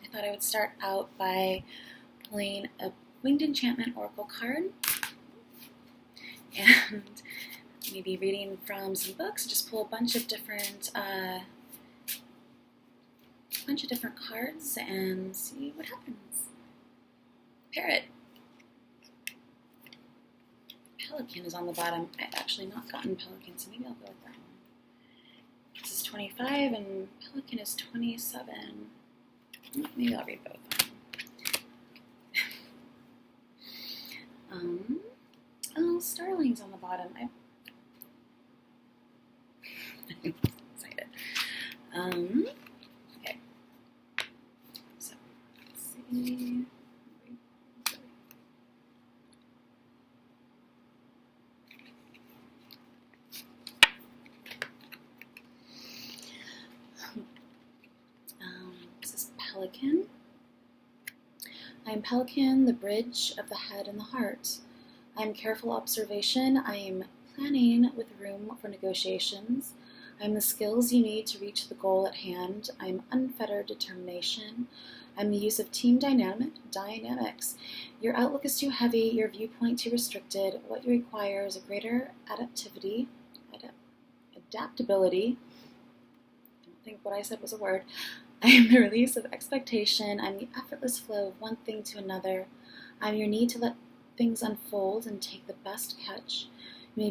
I thought I would start out by pulling a Winged Enchantment Oracle card and maybe reading from some books. Just pull a bunch of different cards and see what happens. Parrot. Pelican is on the bottom. I've actually not gotten Pelican, so maybe I'll go with that one. This is 25 and Pelican is 27. Maybe I'll read both. Oh, Starling's on the bottom. I'm excited. Okay. So, let's see. This is Pelican. I am Pelican, the bridge of the head and the heart. I am careful observation. I am planning with room for negotiations. I am the skills you need to reach the goal at hand. I am unfettered determination. I am the use of team dynamics. Your outlook is too heavy, your viewpoint too restricted. What you require is a greater adaptability. I don't think what I said was a word. I am the release of expectation. I'm the effortless flow of one thing to another. I'm your need to let things unfold and take the best catch. You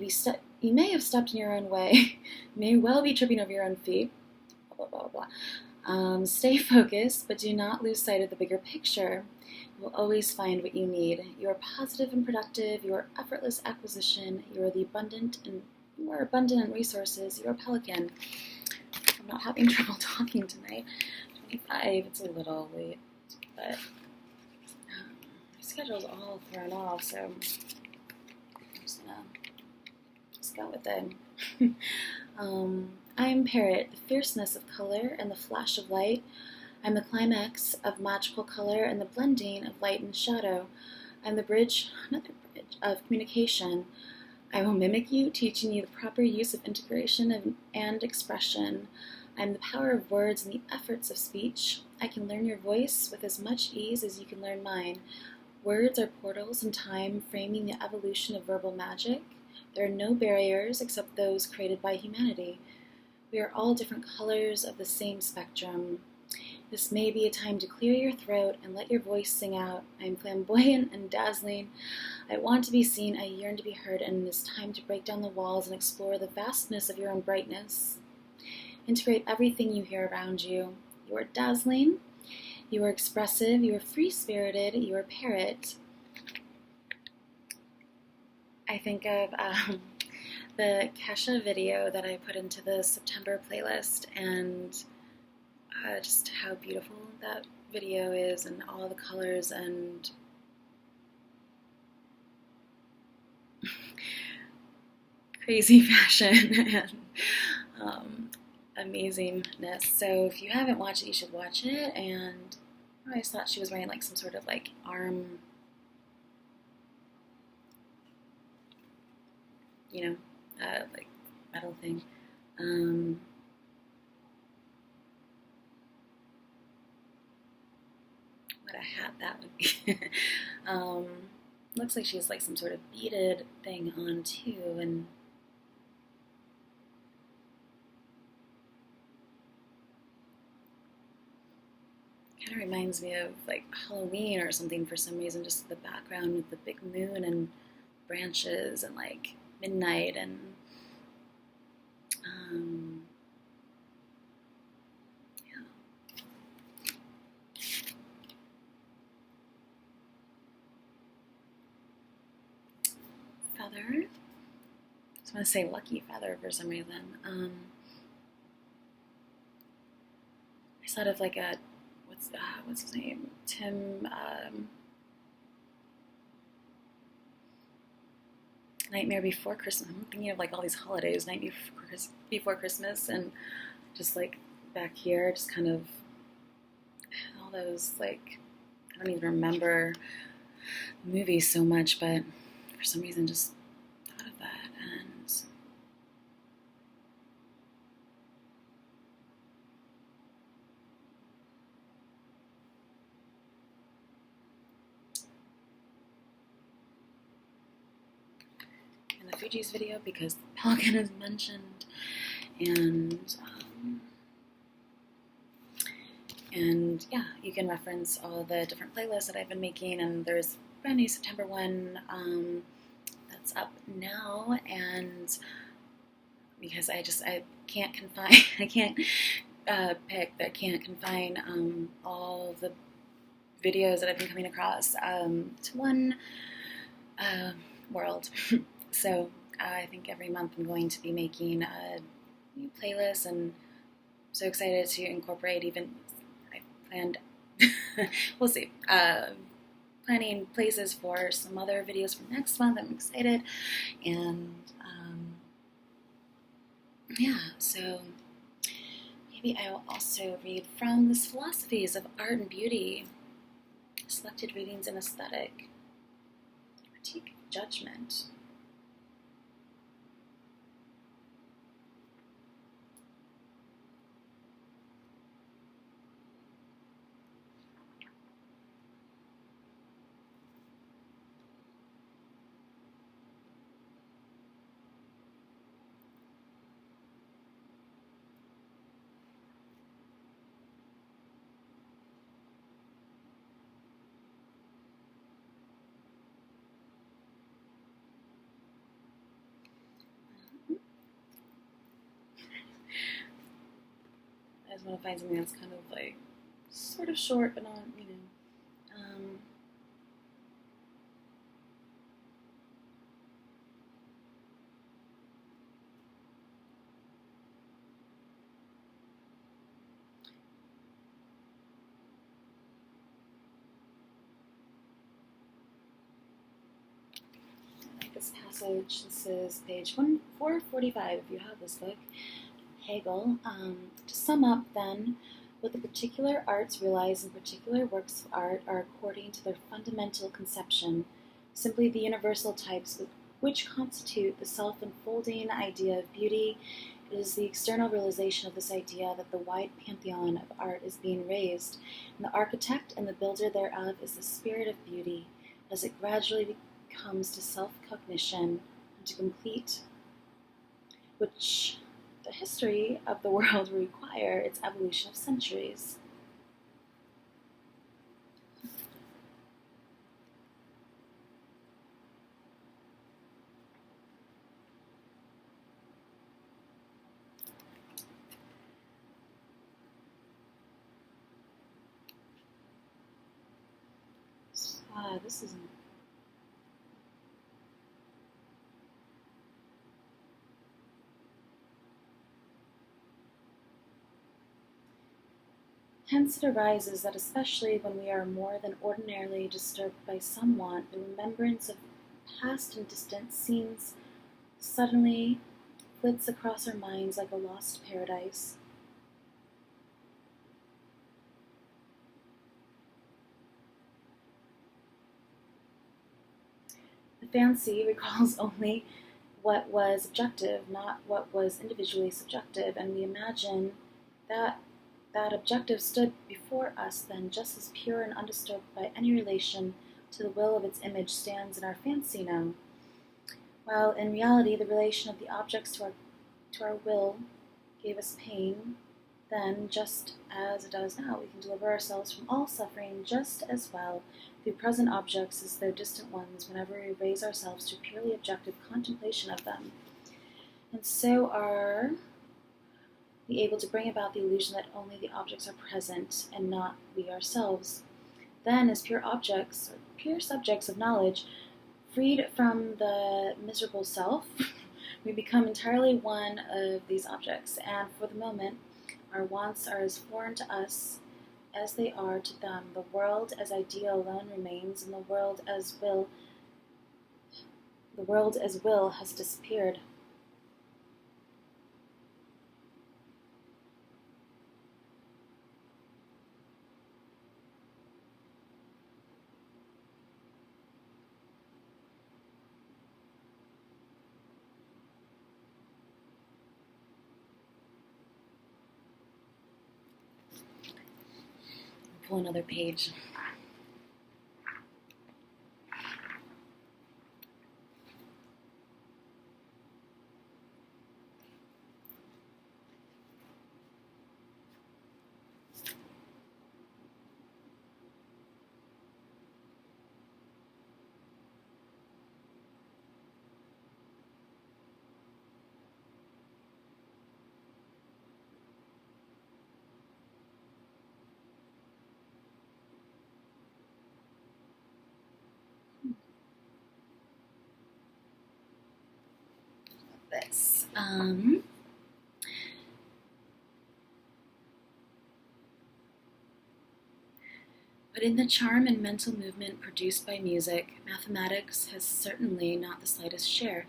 may have stepped in your own way. You may well be tripping over your own feet. Blah, blah, blah, blah. Stay focused, but do not lose sight of the bigger picture. You will always find what you need. You are positive and productive. You are effortless acquisition. You are abundant in resources. You are Pelican. I'm not having trouble talking tonight. 25, it's a little late, but my schedule's all thrown off, so I'm just gonna go with it. I am Parrot, the fierceness of color and the flash of light. I'm the climax of magical color and the blending of light and shadow. I'm the another bridge of communication. I will mimic you, teaching you the proper use of integration and expression. I am the power of words and the efforts of speech. I can learn your voice with as much ease as you can learn mine. Words are portals in time, framing the evolution of verbal magic. There are no barriers except those created by humanity. We are all different colors of the same spectrum. This may be a time to clear your throat and let your voice sing out. I am flamboyant and dazzling. I want to be seen, I yearn to be heard, and it is time to break down the walls and explore the vastness of your own brightness. Integrate everything you hear around you. You are dazzling, you are expressive, you are free-spirited, you are Parrot. I think of the Kesha video that I put into the September playlist, and just how beautiful that video is, and all the colors and crazy fashion and amazingness. So if you haven't watched it, you should watch it. And I just thought she was wearing like some sort of like arm, like metal thing. What a hat that would be. Looks like she has like some sort of beaded thing on too, and kind of reminds me of like Halloween or something for some reason, just the background with the big moon and branches and like midnight and feather. I just want to say lucky feather for some reason. I thought of like a what's his name? Tim. Nightmare Before Christmas. I'm thinking of like all these holidays, Night Before Christmas, and just like back here, just kind of all those like, I don't even remember the movie so much, but for some reason just thought of that. And refugees video because the pelican is mentioned, and yeah, you can reference all the different playlists that I've been making, and there's a brand new September one that's up now, and because I can't confine, I can't confine all the videos that I've been coming across to one world. So I think every month I'm going to be making a new playlist, and I'm so excited to incorporate even, I planned, we'll see, planning places for some other videos for next month. I'm excited, and yeah, so maybe I will also read from the Philosophies of Art and Beauty, Selected Readings in Aesthetic, Critique of Judgment. I just want to find something that's kind of like sort of short, but not, I like this passage. This is page 445 if you have this book. Hegel. To sum up, then, what the particular arts realize in particular works of art are according to their fundamental conception, simply the universal types which constitute the self-enfolding idea of beauty. It is the external realization of this idea that the wide pantheon of art is being raised, and the architect and the builder thereof is the spirit of beauty, as it gradually comes to self-cognition and to complete, which the history of the world will require its evolution of centuries. This isn't. Hence it arises that especially when we are more than ordinarily disturbed by some want, the remembrance of past and distant scenes suddenly flits across our minds like a lost paradise. The fancy recalls only what was objective, not what was individually subjective, and we imagine that objective stood before us then just as pure and undisturbed by any relation to the will of its image stands in our fancy now, while in reality the relation of the objects to our will gave us pain then just as it does now. We can deliver ourselves from all suffering just as well through present objects as though distant ones whenever we raise ourselves to purely objective contemplation of them, and so are be able to bring about the illusion that only the objects are present and not we ourselves. Then, as pure objects, or pure subjects of knowledge, freed from the miserable self, we become entirely one of these objects, and for the moment, our wants are as foreign to us as they are to them. The world as idea alone remains, and the world as will has disappeared. Pull another page. But in the charm and mental movement produced by music, mathematics has certainly not the slightest share.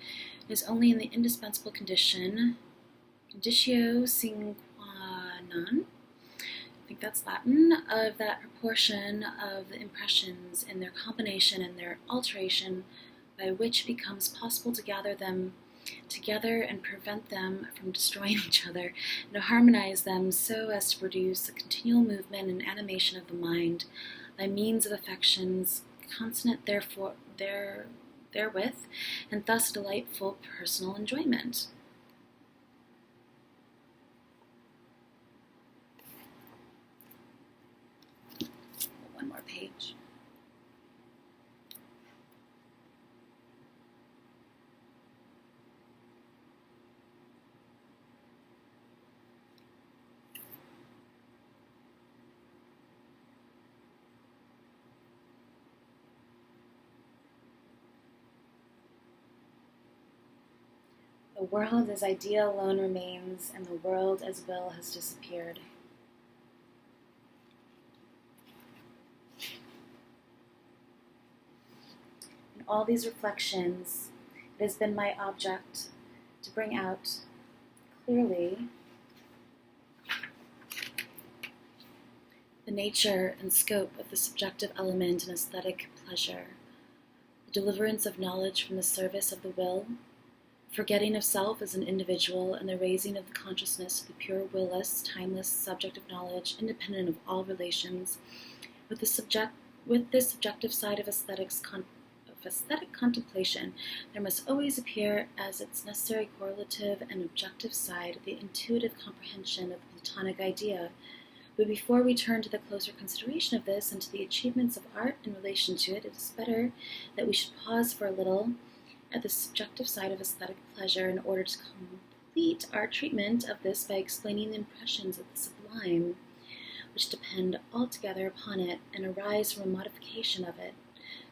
It is only in the indispensable conditio sine qua non, I think that's Latin, of that proportion of the impressions in their combination and their alteration by which it becomes possible to gather them together and prevent them from destroying each other, and to harmonize them so as to produce a continual movement and animation of the mind by means of affections consonant therewith, and thus delightful personal enjoyment. One more page. The world as idea alone remains, and the world as will has disappeared. In all these reflections, it has been my object to bring out clearly the nature and scope of the subjective element in aesthetic pleasure, the deliverance of knowledge from the service of the will, forgetting of self as an individual, and the raising of the consciousness to the pure will-less, timeless subject of knowledge, independent of all relations. With this subjective side of aesthetic contemplation, there must always appear as its necessary correlative and objective side the intuitive comprehension of the Platonic idea. But before we turn to the closer consideration of this and to the achievements of art in relation to it, it is better that we should pause for a little at the subjective side of aesthetic pleasure in order to complete our treatment of this by explaining the impressions of the sublime, which depend altogether upon it and arise from a modification of it.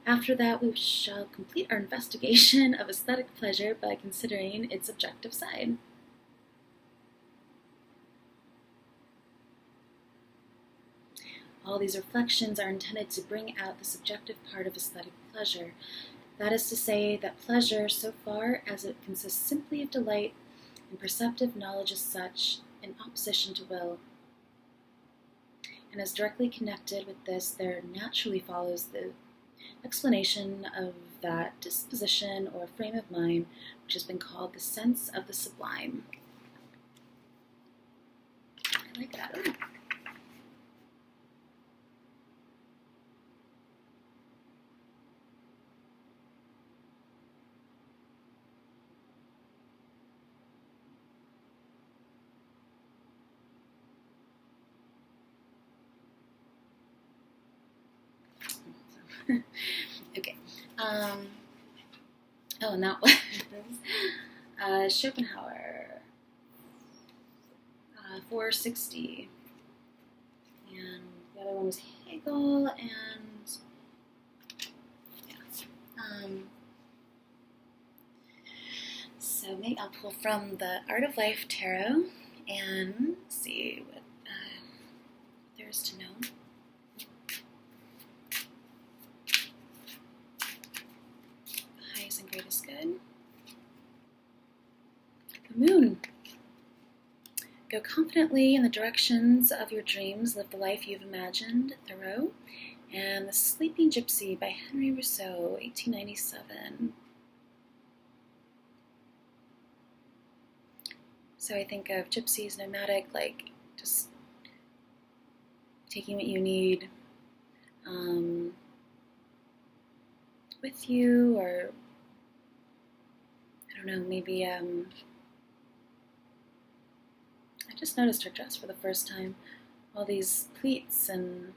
After that, we shall complete our investigation of aesthetic pleasure by considering its objective side. All these reflections are intended to bring out the subjective part of aesthetic pleasure. That is to say, that pleasure, so far as it consists simply of delight and perceptive knowledge as such, in opposition to will. And as directly connected with this, there naturally follows the explanation of that disposition or frame of mind which has been called the sense of the sublime. I like that. Ooh. Okay. And that was Schopenhauer, 460. And the other one was Hegel, and yeah. So maybe I'll pull from the Art of Life Tarot and see what there is to know. Greatest good. The moon. Go confidently in the directions of your dreams. Live the life you've imagined. Thoreau. And The Sleeping Gypsy by Henry Rousseau, 1897. So I think of gypsies, nomadic, like just taking what you need with you, or I don't know, maybe I just noticed her dress for the first time. All these pleats, and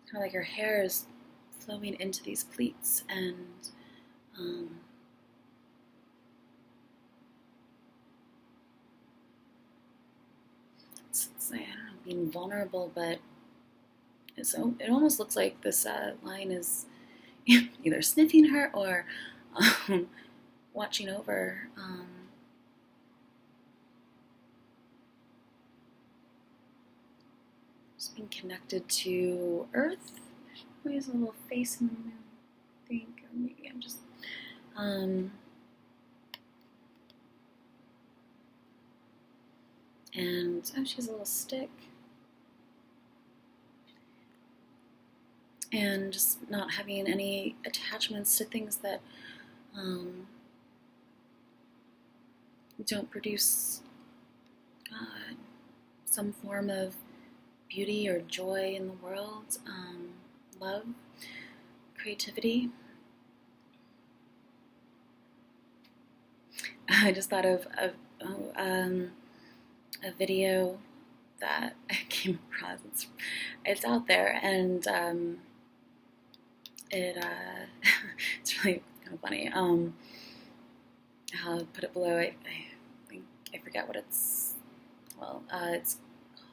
kind of like her hair is flowing into these pleats, and it's I don't know, being vulnerable, but it almost looks like this lion is either sniffing her or watching over. Just being connected to Earth. Maybe there's a little face in the moon, I think, or maybe I'm just. And oh, she has a little stick. And just not having any attachments to things that don't produce some form of beauty or joy in the world, love, creativity. I just thought of a video that I came across. It's out there, and it's really kind of funny. I'll put it below. I think I forget what it's. Well, it's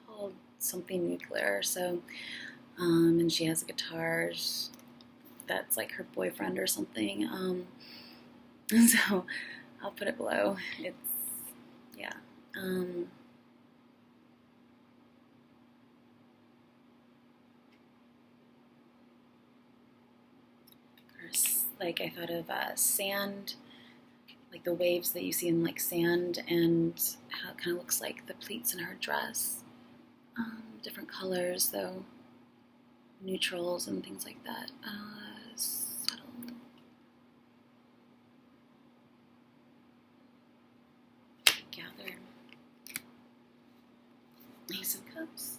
called something nuclear. So, and she has a guitar that's like her boyfriend or something. So I'll put it below. It's yeah. Like I thought of sand, like the waves that you see in like sand, and how it kind of looks like the pleats in her dress. Different colors though, neutrals and things like that. Subtle. Gather. Ace of Cups.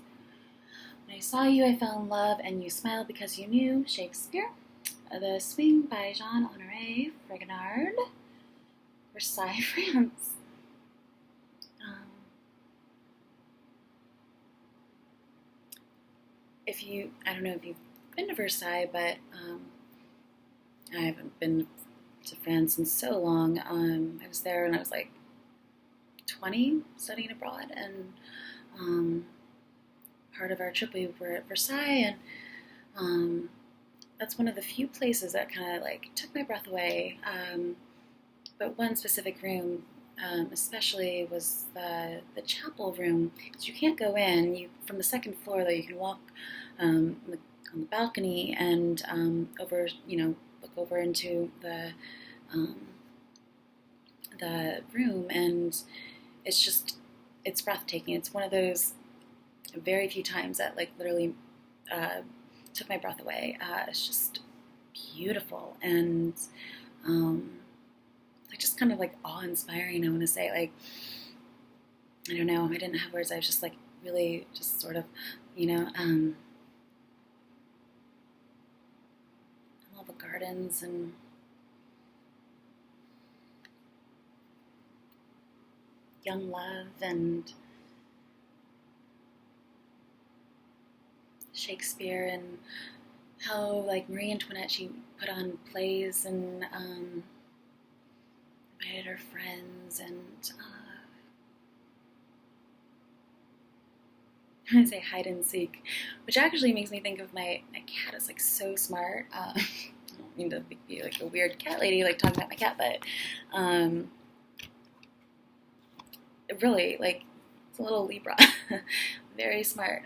When I saw you, I fell in love, and you smiled because you knew. Shakespeare. The Swing by Jean-Honoré Fragonard, Versailles, France. I don't know if you've been to Versailles, but I haven't been to France in so long. I was there when I was like 20, studying abroad, and part of our trip we were at Versailles, and that's one of the few places that kind of like took my breath away. But one specific room, especially, was the chapel room. Because you can't go in. From the second floor, though, you can walk on the balcony and over, look over into the room, and it's breathtaking. It's one of those very few times that like literally took my breath away. It's just beautiful and like just kind of like awe-inspiring. I want to say, like, I don't know. I didn't have words. I was just like really just sort of, I love the gardens and young love and Shakespeare, and how like Marie Antoinette, she put on plays and invited her friends, and I say hide and seek, which actually makes me think of my cat is like so smart. I don't mean to be like a weird cat lady, like talking about my cat, but really, like, it's a little Libra, very smart.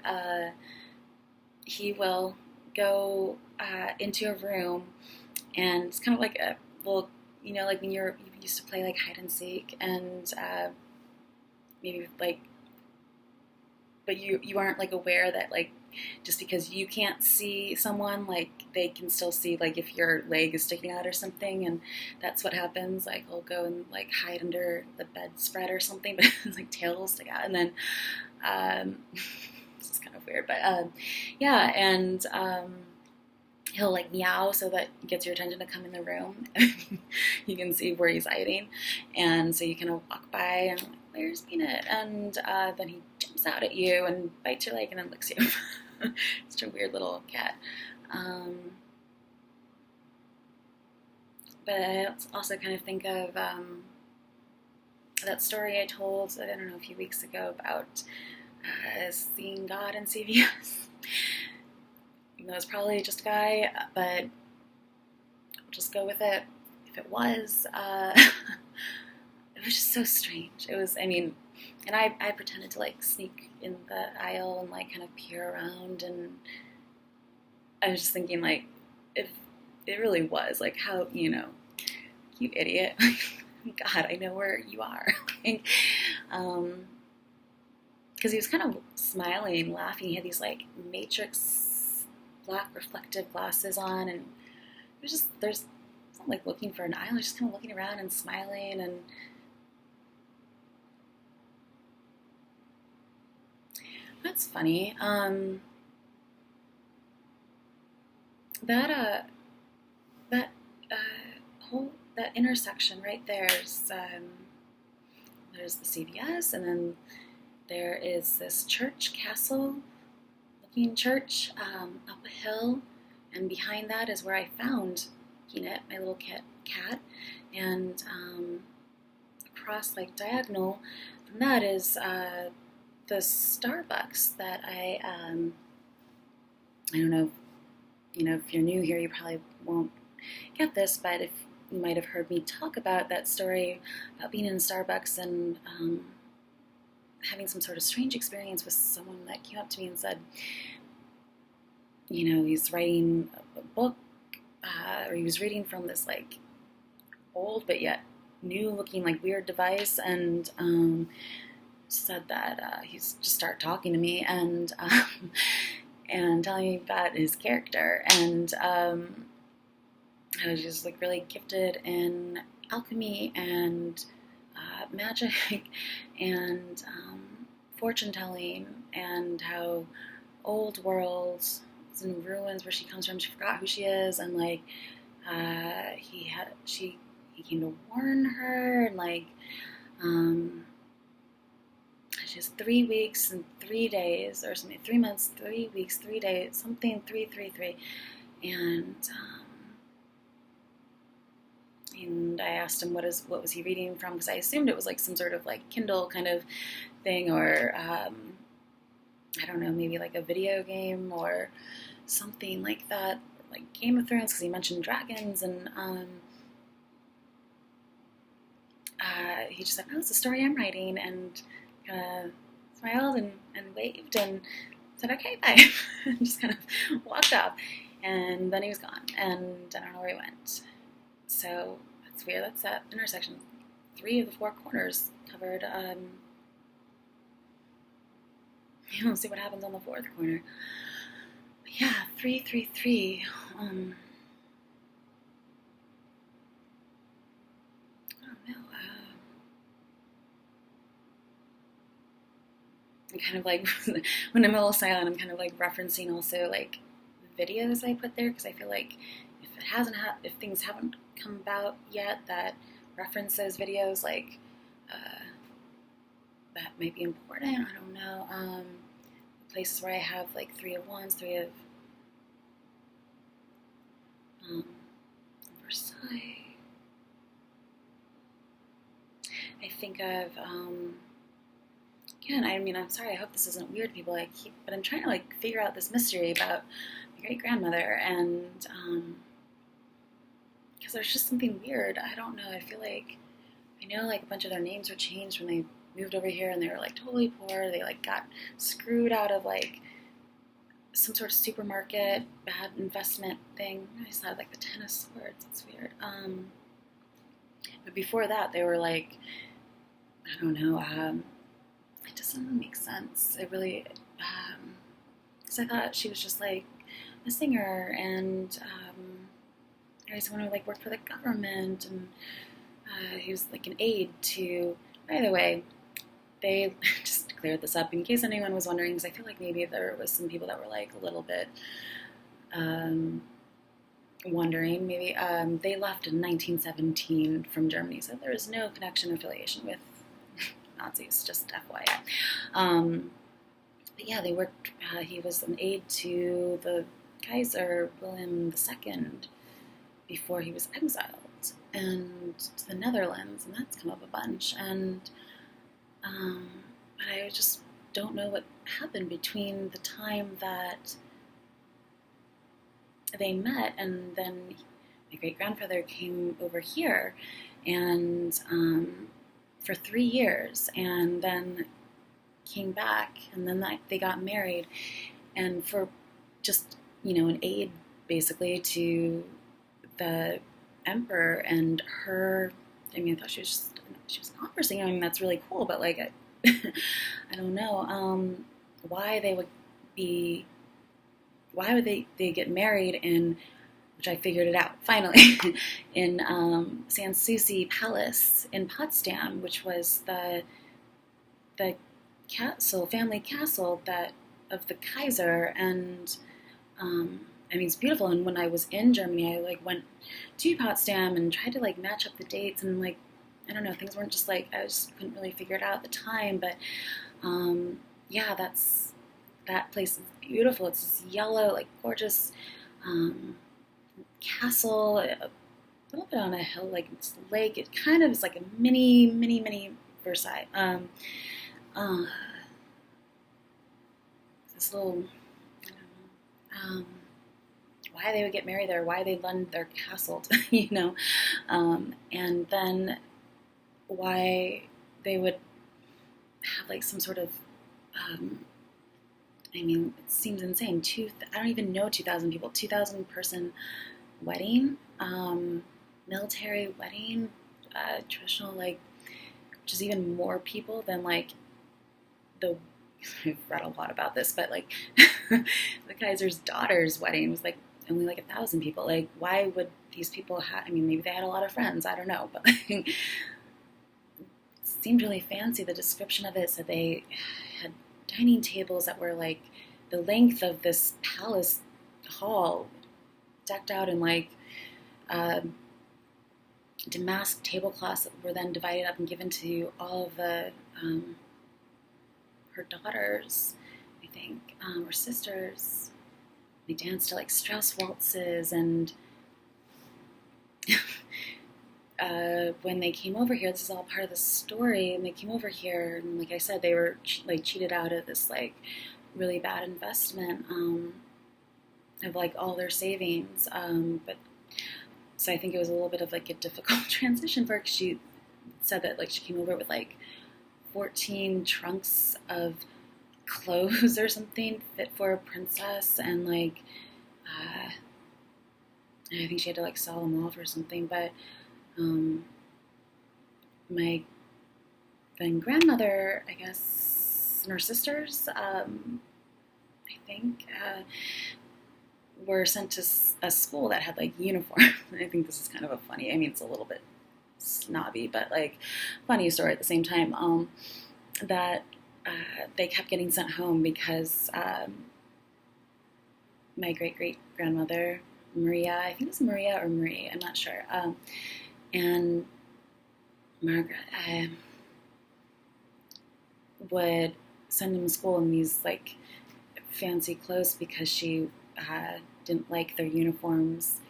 He will go into a room, and it's kind of like a little, like when you used to play like hide and seek, and maybe like, but you aren't like aware that like just because you can't see someone, like they can still see like if your leg is sticking out or something, and that's what happens. Like he'll go and like hide under the bedspread or something, but his like tail will stick out, and then this is kind of weird, but yeah, and he'll like meow so that it gets your attention to come in the room. You can see where he's hiding, and so you kind of walk by and like, where's Peanut? And then he jumps out at you and bites your leg and then licks you. Such a weird little cat. But I also kind of think of that story I told, I don't know, a few weeks ago about seeing God in CVS. It was probably just a guy, but I'll just go with it. if it was, it was just so strange. It was, I mean, and I pretended to like sneak in the aisle and like kind of peer around, and I was just thinking like, if it really was, like how, you idiot. God, I know where you are. Like, because he was kind of smiling, laughing. He had these like matrix black reflective glasses on, and it was just, there's not like looking for an aisle, just kind of looking around and smiling, and that's funny. That that whole that intersection right there's the CVS, and then there is this church castle looking church up a hill, and behind that is where I found Peanut, my little cat, and across like diagonal from that is the Starbucks that I don't know, if you're new here, you probably won't get this, but if you might have heard me talk about that story about being in Starbucks and having some sort of strange experience with someone that came up to me and said, he's writing a book, or he was reading from this like old but yet new looking like weird device, and said that he's just start talking to me and telling me about his character, and I was just like really gifted in alchemy and magic and fortune telling, and how old world is in ruins where she comes from. She forgot who she is, and like he came to warn her, and like she has 3 weeks and 3 days, or something, 3 months, 3 weeks, 3 days, something, 333, and I asked him what was he reading from, because I assumed it was like some sort of like Kindle kind of thing, or I don't know, maybe like a video game or something like that, like Game of Thrones, because he mentioned dragons, and he just said, "Oh, it's a story I'm writing," and smiled and waved and said, "Okay, bye," and just kind of walked off, and then he was gone, and I don't know where he went. So that's weird. That's that intersection. 3 of the 4 corners covered. We'll see what happens on the 4th corner. But yeah, 333. I don't know. I'm kind of like, when I'm a little silent, I'm kind of like referencing also like videos I put there, because I feel like if things haven't come about yet that reference those videos, like that might be important. I don't know. Places where I have like 3 of Wands, 3 of Versailles. I think of again, I mean, I'm sorry, I hope this isn't weird, people. But I'm trying to like figure out this mystery about my great grandmother, and because there's just something weird. I don't know. I feel like I know like a bunch of their names were changed when they moved over here, and they were like totally poor. They like got screwed out of like some sort of supermarket bad investment thing. I just had like the 10 of Swords. It's weird. But before that, they were like, I don't know. It doesn't make sense. It really, because I thought she was just like a singer, and someone who like worked for the government, and he was like an aide to. By the way, they just cleared this up in case anyone was wondering, because I feel like maybe there was some people that were like a little bit wondering. Maybe they left in 1917 from Germany, so there is no connection or affiliation with Nazis, just FYI. But yeah, they worked. He was an aide to the Kaiser William II before he was exiled, and to the Netherlands, and that's come up a bunch. And but I just don't know what happened between the time that they met and then my great-grandfather came over here and for 3 years, and then came back, and then they got married, and for just, an aid basically to the emperor and her. I mean, I thought she was an opera singer. I mean, that's really cool, but like, I don't know why they would be. Why would they get married in? Which I figured it out finally in Sanssouci Palace in Potsdam, which was the family castle that of the Kaiser, and I mean, it's beautiful. And when I was in Germany, I went to Potsdam and tried to match up the dates, and I don't know, things weren't just I just couldn't really figure it out at the time. But yeah, that place is beautiful. It's this yellow, gorgeous castle, a little bit on a hill, it's a lake. It kind of is like a mini Versailles. This little, I don't know, why they would get married there, why they lend their castle to, and then why they would have some sort of, I mean, it seems insane. I don't even know 2,000 people, 2,000 person wedding, military wedding, traditional, which is even more people than I've read a lot about this, but the Kaiser's daughter's wedding was only 1,000 people. Why would these people have? I mean, maybe they had a lot of friends. I don't know, but it seemed really fancy. The description of it said they had dining tables that were the length of this palace hall, decked out in damask tablecloths that were then divided up and given to all of the her daughters, I think, or sisters. They danced to Strauss waltzes, and when they came over here, this is all part of the story. And they came over here, and like I said, they were cheated out of this really bad investment of all their savings. But so I think it was a little bit of a difficult transition for her. 'Cause she said that she came over with 14 trunks of clothes or something fit for a princess, and I think she had to sell them off or something. But my then grandmother, I guess, and her sisters, I think, were sent to a school that had uniforms. I think this is kind of funny. I mean, it's a little bit snobby, but funny story at the same time. That they kept getting sent home because my great grandmother Maria, I think it's Maria or Marie, I'm not sure, and Margaret would send them to school in these fancy clothes because she didn't like their uniforms,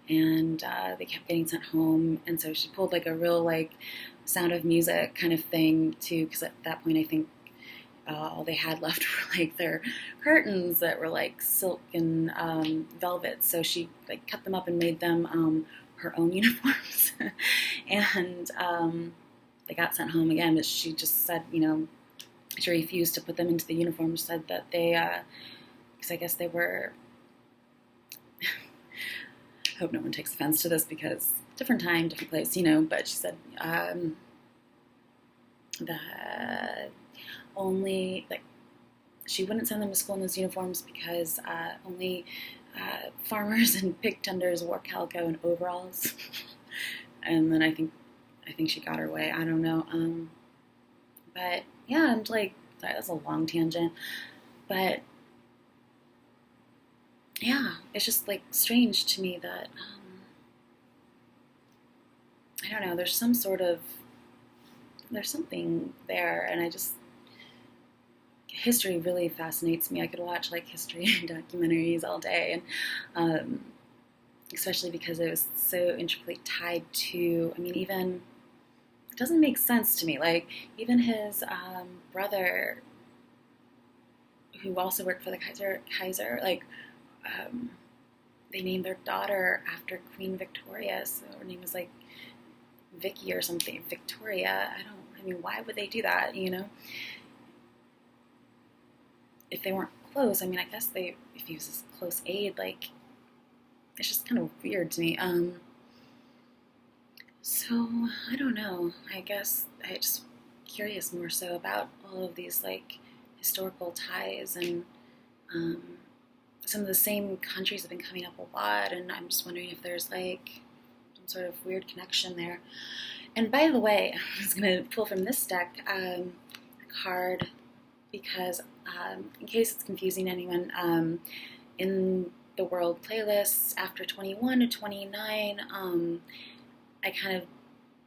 and they kept getting sent home. And so she pulled a real Sound of Music kind of thing too, because at that point I think all they had left were their curtains that were silk and velvet. So she cut them up and made them her own uniforms, and they got sent home again. But she just said, she refused to put them into the uniform. She said that they, because I guess they were. I hope no one takes offense to this because different time, different place, But she said that only she wouldn't send them to school in those uniforms because only farmers and pig tenders wore calico and overalls. And then I think she got her way. I don't know. But yeah, and sorry, that's a long tangent. But yeah, it's just strange to me that I don't know. There's something there, and history really fascinates me. I could watch history documentaries all day, and especially because it was so intricately tied to. I mean, even it doesn't make sense to me. Even his brother, who also worked for the Kaiser, they named their daughter after Queen Victoria, so her name was like Vicky or something. Victoria. I mean, why would they do that? You know, if they weren't close, I mean, I guess if he was a close aide, like, it's just kind of weird to me. So I don't know. I guess I just curious more so about all of these like historical ties, and some of the same countries have been coming up a lot, and I'm just wondering if there's like some sort of weird connection there. And by the way, I was going to pull from this deck a card because, in case it's confusing anyone, in the world playlists after 21 to 29,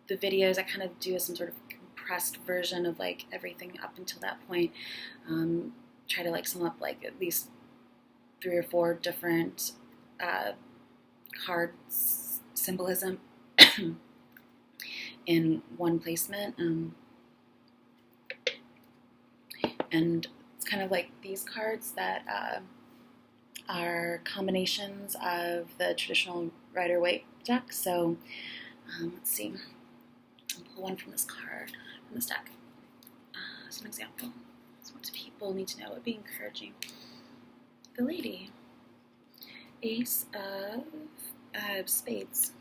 the videos I kind of do some sort of compressed version of like everything up until that point. Try to like sum up like at least 3 or 4 different cards symbolism in one placement. And it's kind of like these cards that are combinations of the traditional Rider-Waite deck. So let's see. I'll pull one from this card, from this deck. As an example. So what do people need to know? It would be encouraging. The lady. Ace of Spades.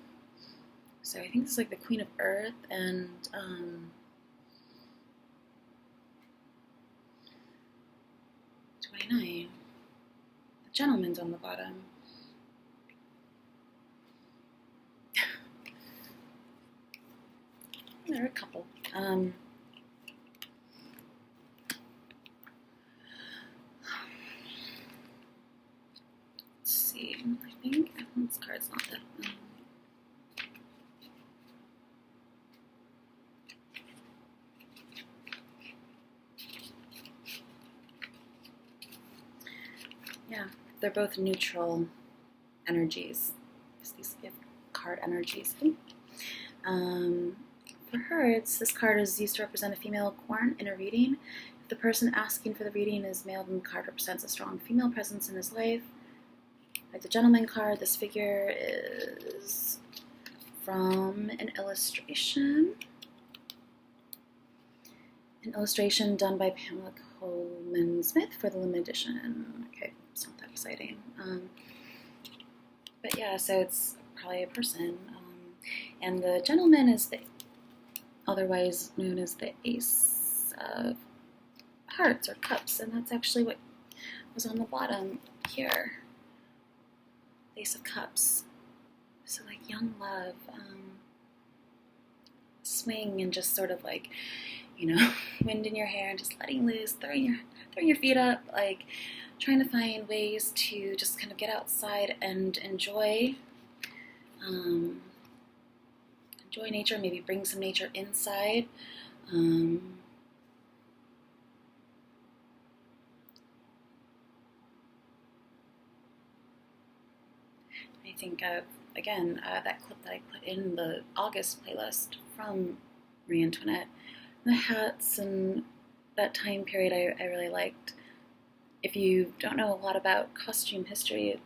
So I think this is like the Queen of Earth, and 29. The gentleman's on the bottom. There are a couple. Let's see. I think this card's not that. Yeah, they're both neutral energies. These give card energies. For her, this card is used to represent a female corn in a reading. If the person asking for the reading is male, then the card represents a strong female presence in his life. Like the gentleman card, this figure is from an illustration. An illustration done by Pamela Coleman Smith for the limited edition. Okay, it's not that exciting. But yeah, so it's probably a person. And the gentleman is otherwise known as the Ace of Hearts or Cups, and that's actually what was on the bottom here. Ace of Cups. So like young love, swing, and just sort of like, you know, wind in your hair and just letting loose, throwing your feet up, like trying to find ways to just kind of get outside and enjoy nature, maybe bring some nature inside. I think again, that clip that I put in the August playlist from Marie Antoinette, the hats and that time period I really liked. If you don't know a lot about costume history, it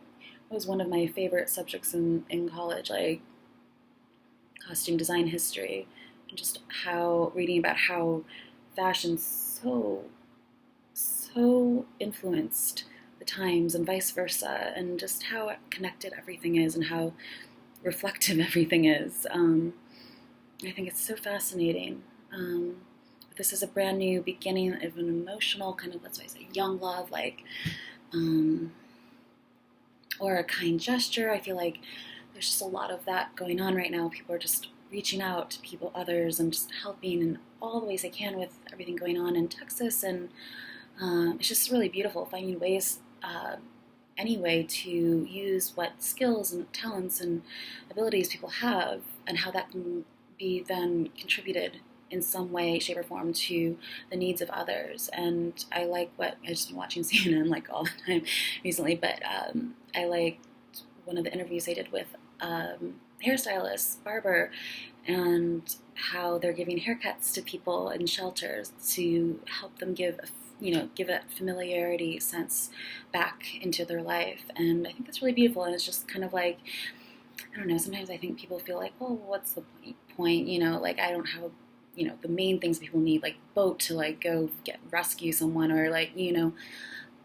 was one of my favorite subjects in college, like costume design history, and just reading about how fashion so influenced the times and vice versa, and just how connected everything is and how reflective everything is. I think it's so fascinating. This is a brand new beginning of an emotional kind of, let's say, young love, like, or a kind gesture. I feel like there's just a lot of that going on right now. People are just reaching out to others, and just helping in all the ways they can with everything going on in Texas. And it's just really beautiful, finding ways anyway to use what skills and talents and abilities people have, and how that can be then contributed in some way, shape, or form to the needs of others. And I like what I've just been watching CNN like all the time recently, but I liked one of the interviews they did with hairstylist, barber, and how they're giving haircuts to people in shelters to help them give give that familiarity sense back into their life. And I think that's really beautiful. And it's just kind of like, I don't know, sometimes I think people feel like, well, what's the point? Like I don't have the main things people need, like boat to like go rescue someone, or like,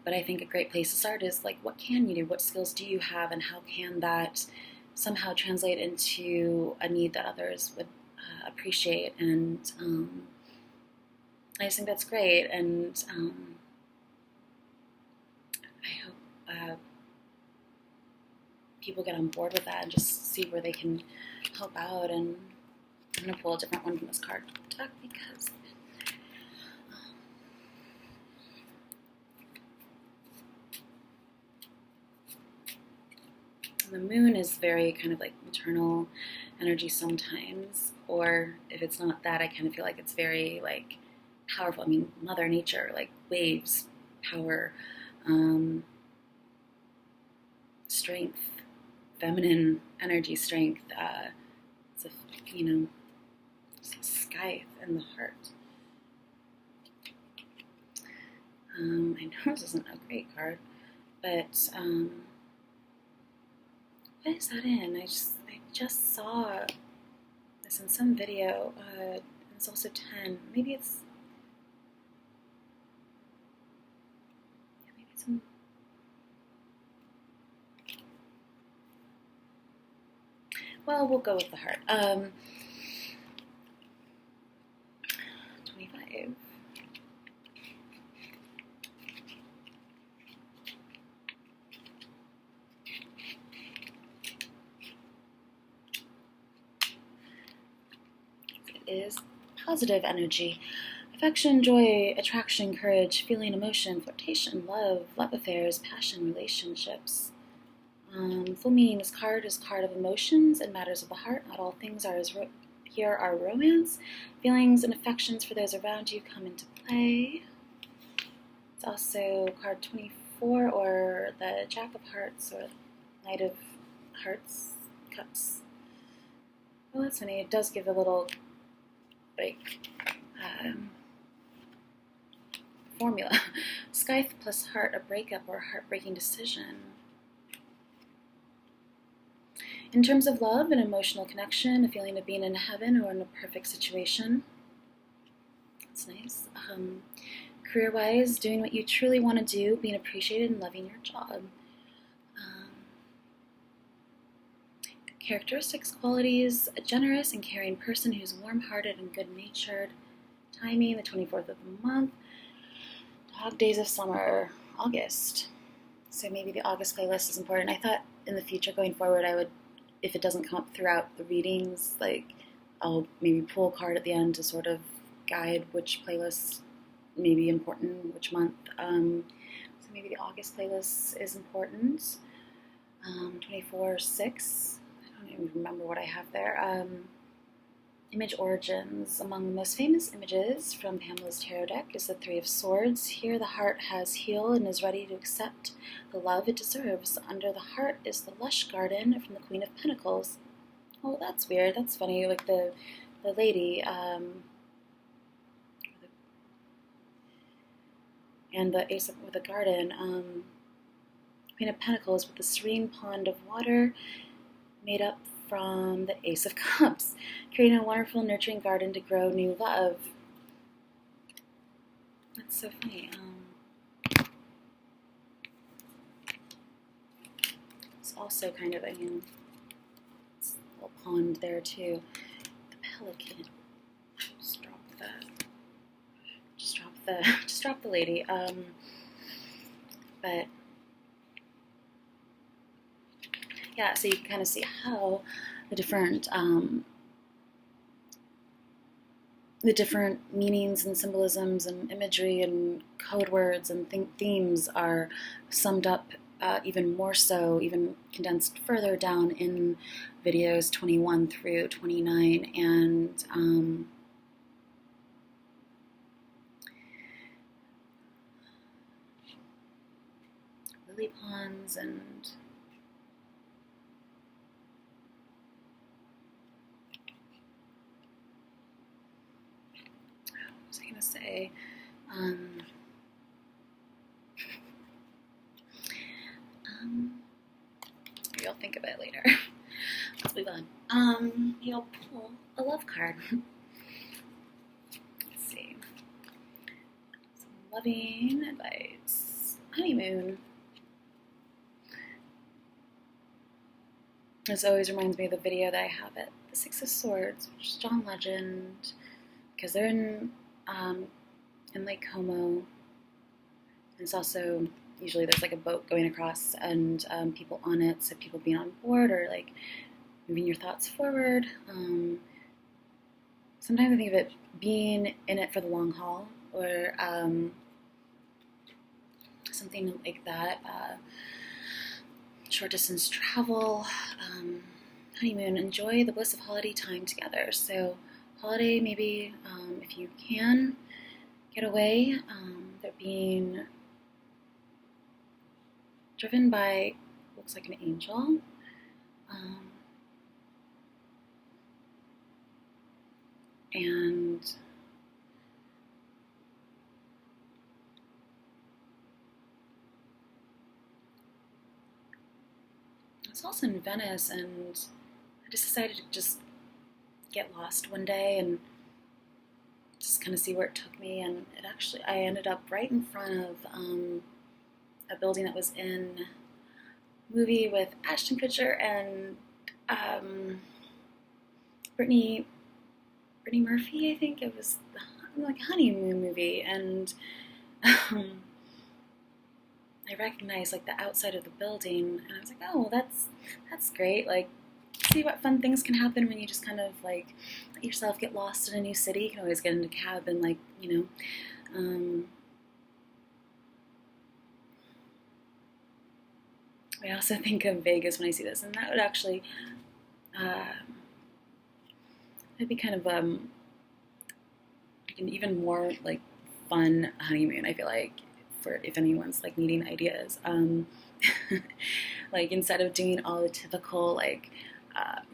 but I think a great place to start is like, what can you do? What skills do you have? And how can that somehow translate into a need that others would appreciate? And I just think that's great. And I hope people get on board with that and just see where they can help out. And I'm going to pull a different one from this card deck because the moon is very kind of like maternal energy sometimes, or if it's not that, I kind of feel like it's very like powerful. I mean, Mother Nature, like waves, power, strength, feminine energy, strength. It's a, scythe in the heart. I know this isn't a great card, but what is that in? I just saw this in some video. It's also 10. Maybe it's some. Well, we'll go with the heart. 25. Is positive energy. Affection, joy, attraction, courage, feeling, emotion, flirtation, love affairs, passion, relationships. Full meaning, this card is card of emotions and matters of the heart. Not all things are here are romance. Feelings and affections for those around you come into play. It's also card 24, or the Jack of Hearts, or Knight of Hearts, Cups. Well, that's funny. It does give a little formula. Scythe plus heart, a breakup or a heartbreaking decision. In terms of love, an emotional connection, a feeling of being in heaven or in a perfect situation. That's nice. Career-wise, doing what you truly want to do, being appreciated and loving your job. Characteristics, qualities, a generous and caring person who's warm-hearted and good-natured. Timing, the 24th of the month. Dog days of summer, August. So maybe the August playlist is important. I thought in the future going forward I would, if it doesn't come up throughout the readings, like I'll maybe pull a card at the end to sort of guide which playlists may be important, which month. So maybe the August playlist is important. 24/6. I don't even remember what I have there. Image origins. Among the most famous images from Pamela's tarot deck is the Three of Swords. Here the heart has healed and is ready to accept the love it deserves. Under the heart is the lush garden from the Queen of Pentacles. Oh, that's weird. That's funny. Like the lady, and the Ace with the garden. Queen of Pentacles with the serene pond of water made up from the Ace of Cups, creating a wonderful, nurturing garden to grow new love. That's so funny. It's also kind of it's a little pond there too. The pelican. Just drop the lady. But yeah, so you can kind of see how the different meanings and symbolisms and imagery and code words and themes are summed up even more so, even condensed further down in videos 21 through 29. And lily ponds and what was I going to say? think of it later. Let's move on. You'll pull a love card. Let's see. Some loving advice. Honeymoon. This always reminds me of the video that I have at the Six of Swords, which is John Legend, because they're in Lake Como. And it's also, usually there's like a boat going across and people on it, so people being on board or like moving your thoughts forward. Sometimes I think of it being in it for the long haul, or something like that. Short distance travel, honeymoon, enjoy the bliss of holiday time together. So holiday, maybe if you can get away, they're being driven by, looks like an angel. And it's also in Venice, and I just decided to just get lost one day and just kind of see where it took me. And I ended up right in front of a building that was in a movie with Ashton Kutcher and Brittany Murphy, I think. It was like a honeymoon movie, and I recognized like the outside of the building, and I was like, oh, well, that's great. Like, see what fun things can happen when you just kind of like let yourself get lost in a new city. You can always get in a cab and like, I also think of Vegas when I see this, and that would actually it'd be kind of an even more like fun honeymoon, I feel like, for if anyone's like needing ideas. Like, instead of doing all the typical like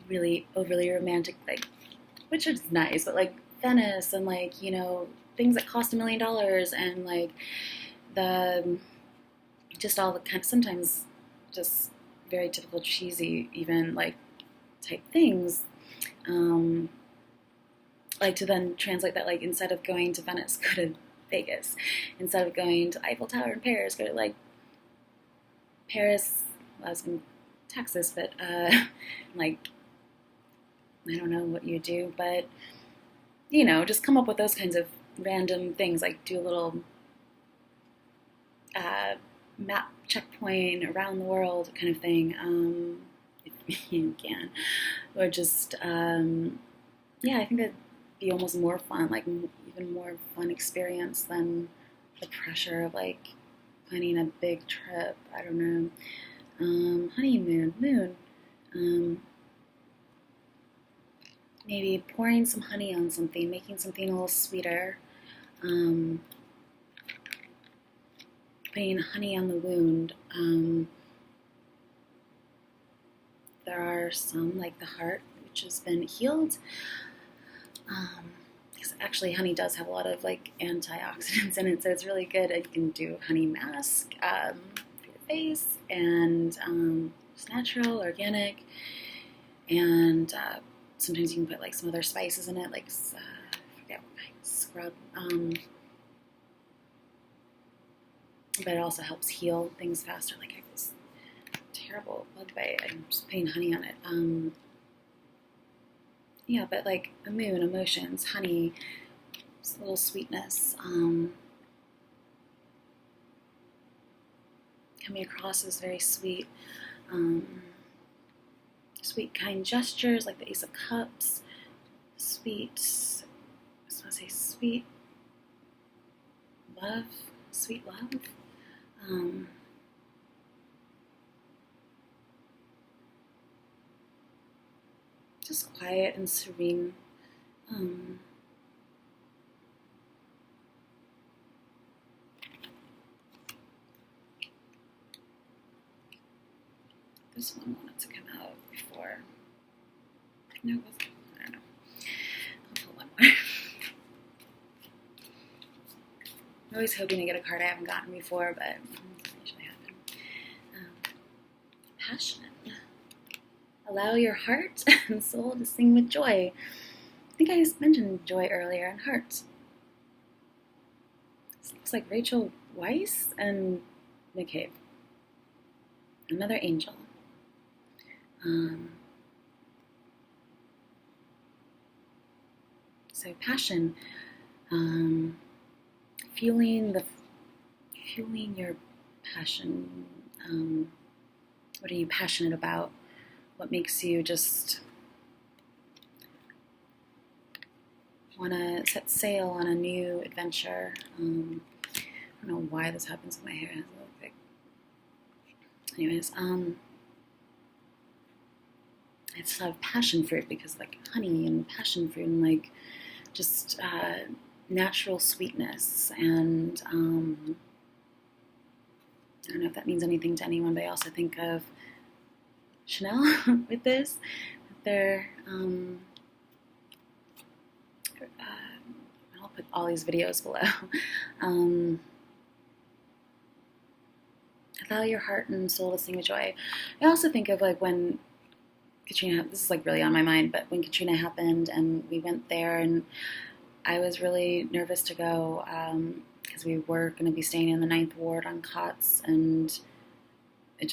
really overly romantic, like, which is nice, but like Venice and like, things that cost $1 million and like the just all the kind of sometimes just very typical cheesy even like type things, like to then translate that, like, instead of going to Venice, go to Vegas. Instead of going to Eiffel Tower in Paris, go to like Paris. Well, I was in Texas, but like, I don't know what you do, but just come up with those kinds of random things, like do a little map checkpoint around the world kind of thing, if you can, or just I think that'd be almost more fun, like even more fun experience than the pressure of like planning a big trip. I don't know. Honeymoon, moon. Maybe pouring some honey on something, making something a little sweeter. Putting honey on the wound. There are some, like the heart, which has been healed. Because actually honey does have a lot of like antioxidants in it, so it's really good. You can do honey mask for your face, and it's natural, organic, and sometimes you can put like some other spices in it, like I forget what I scrub. But it also helps heal things faster. Like, I have this terrible bug bite. I'm just putting honey on it. But like a moon, emotions, honey, just a little sweetness, coming across as very sweet, sweet, kind gestures, like the Ace of Cups, sweet, I just want to say sweet love. Just quiet and serene. This one wanted to come out before. No, it wasn't. I don't know. I'll pull one more. I'm always hoping to get a card I haven't gotten before, but it doesn't usually happen. Passionate. Allow your heart and soul to sing with joy. I think I just mentioned joy earlier and heart. This looks like Rachel Weisz and McCabe. Another angel. So passion, feeling your passion. What are you passionate about? What makes you just want to set sail on a new adventure? I don't know why this happens with my hair. It has a little bit. Anyways, I just have passion fruit because like honey and passion fruit and like just natural sweetness and I don't know if that means anything to anyone, but I also think of Chanel with this. Their I'll put all these videos below. Allow your heart and soul to sing with joy. I also think of like when Katrina, this is like really on my mind, but when Katrina happened and we went there and I was really nervous to go because we were going to be staying in the 9th ward on cots, and it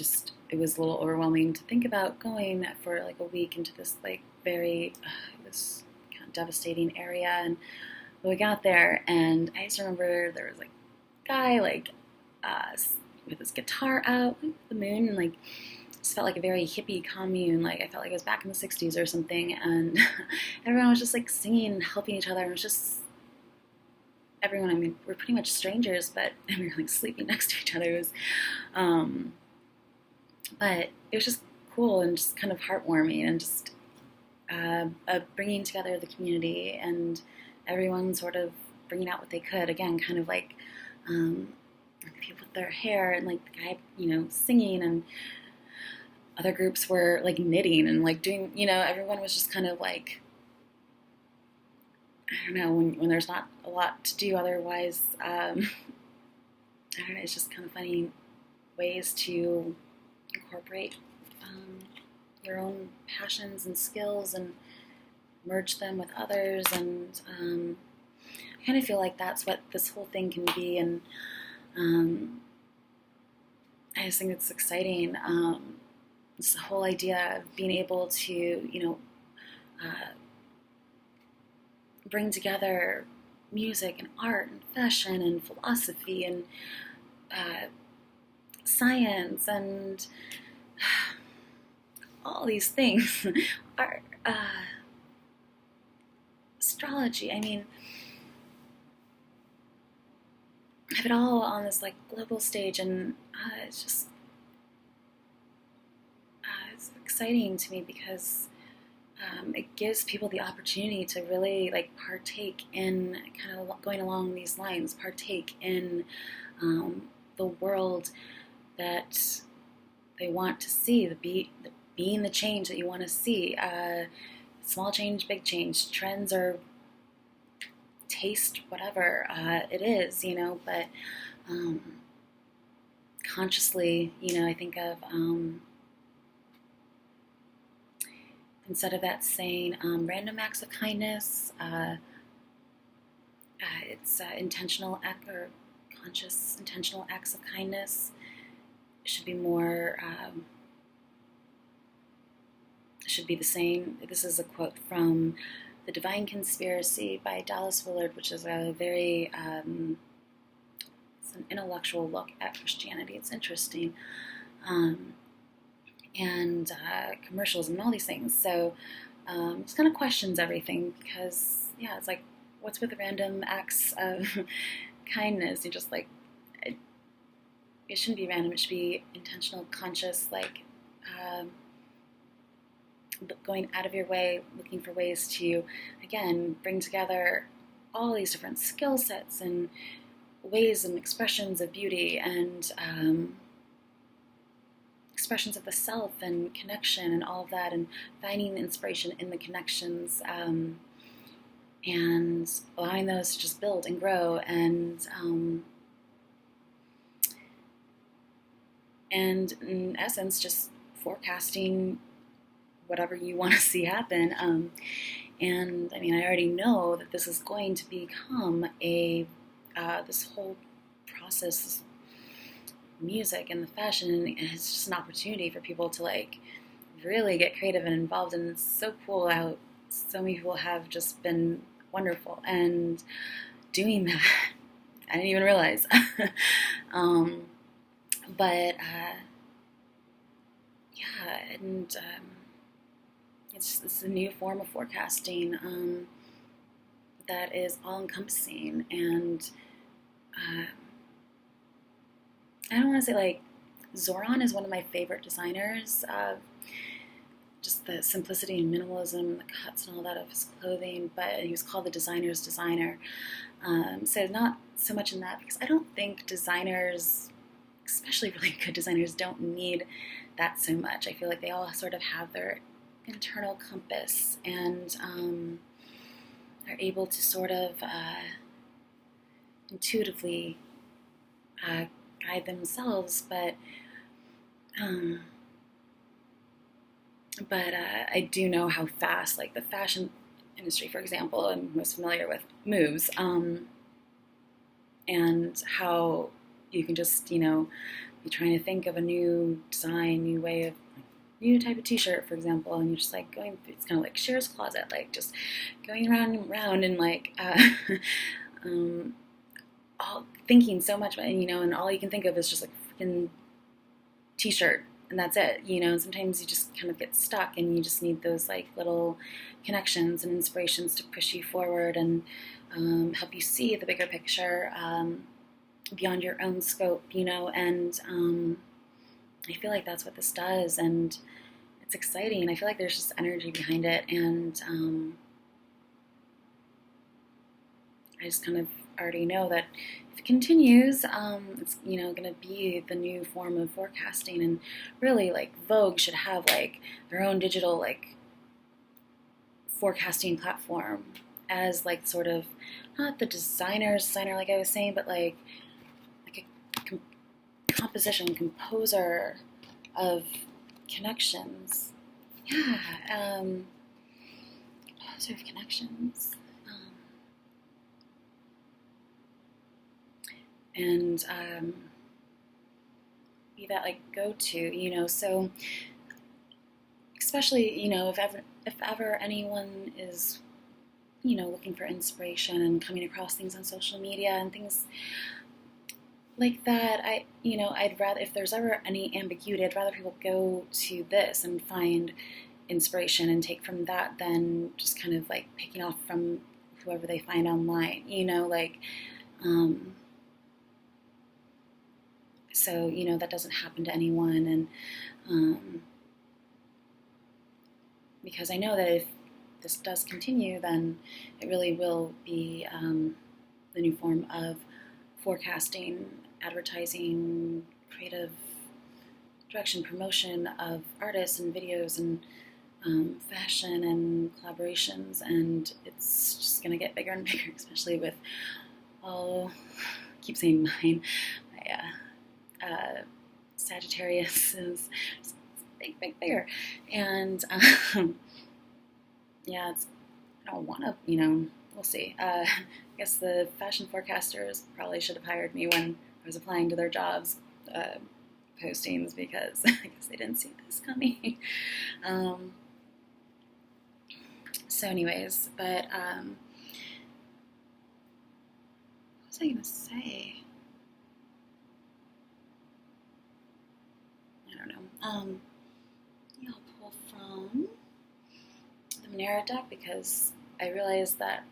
was a little overwhelming to think about going for like a week into this like very this kind of devastating area. And we got there, and I just remember there was like a guy like with his guitar out, like the moon, and like just felt like a very hippie commune. Like I felt like I was back in the 60s or something, and everyone was just like singing and helping each other. And it was just everyone. I mean, we're pretty much strangers, but we were like sleeping next to each other. It was, but it was just cool and just kind of heartwarming and just bringing together the community and everyone sort of bringing out what they could. Again, kind of like people with their hair and like the guy, singing, and other groups were like knitting and like doing, everyone was just kind of like, I don't know, when there's not a lot to do otherwise, I don't know, it's just kind of funny ways to incorporate your own passions and skills and merge them with others. And I kind of feel like that's what this whole thing can be. And I just think it's exciting. This whole idea of being able to, bring together music and art and fashion and philosophy and science and all these things, art, astrology. I mean, have it all on this like global stage, and it's just it's exciting to me because it gives people the opportunity to really like partake in kind of going along these lines, partake in the world that they want to see, being the change that you want to see. Small change, big change, trends or taste, whatever it is, but consciously, I think of instead of that saying random acts of kindness, it's intentional act or conscious intentional acts of kindness. It should be more, should be the same. This is a quote from The Divine Conspiracy by Dallas Willard, which is a very, it's an intellectual look at Christianity. It's interesting. And commercialism and all these things. So it kind of questions everything because, yeah, it's like, what's with the random acts of kindness? You just like, it shouldn't be random. It should be intentional, conscious, like going out of your way, looking for ways to, again, bring together all these different skill sets and ways and expressions of beauty and expressions of the self and connection and all of that, and finding inspiration in the connections and allowing those to just build and grow and in essence just forecasting whatever you want to see happen. And I mean, I already know that this is going to become this whole process, this music and the fashion, and it's just an opportunity for people to like really get creative and involved. And it's so cool how so many people have just been wonderful and doing that. I didn't even realize. um, but yeah, and it's a new form of forecasting that is all encompassing. And I don't want to say like Zoran is one of my favorite designers. Just the simplicity and minimalism, the cuts and all that of his clothing, but he was called the designer's designer. So not so much in that, because I don't think designers, especially really good designers, don't need that so much. I feel like they all sort of have their internal compass and are able to sort of intuitively guide themselves, but I do know how fast, like the fashion industry, for example, I'm most familiar with, moves, and how you can just, be trying to think of a new design, new way of, new type of t-shirt, for example, and you're just like going, it's kind of like Cher's closet, like just going around and around and like, all thinking so much, and all you can think of is just like freaking t-shirt, and that's it, and sometimes you just kind of get stuck and you just need those like little connections and inspirations to push you forward and help you see the bigger picture beyond your own scope, and I feel like that's what this does, and it's exciting. I feel like there's just energy behind it, and I just kind of already know that if it continues, it's going to be the new form of forecasting, and really like Vogue should have like their own digital like forecasting platform as like sort of not the designer like I was saying, but like a composer of connections. Yeah, composer of connections. And be that like go-to, so especially, if ever anyone is, looking for inspiration and coming across things on social media and things like that, I'd rather, if there's ever any ambiguity, I'd rather people go to this and find inspiration and take from that than just kind of like picking off from whoever they find online, so, that doesn't happen to anyone, and because I know that if this does continue, then it really will be the new form of forecasting, advertising, creative direction, promotion of artists and videos and fashion and collaborations, and it's just going to get bigger and bigger, especially with all, I keep saying mine, Sagittarius is bigger, and yeah, I don't want to, we'll see. I guess the fashion forecasters probably should have hired me when I was applying to their jobs postings, because I guess they didn't see this coming. So anyways, but what was I going to say? I don't know. I'll pull from the Monera deck, because I realized that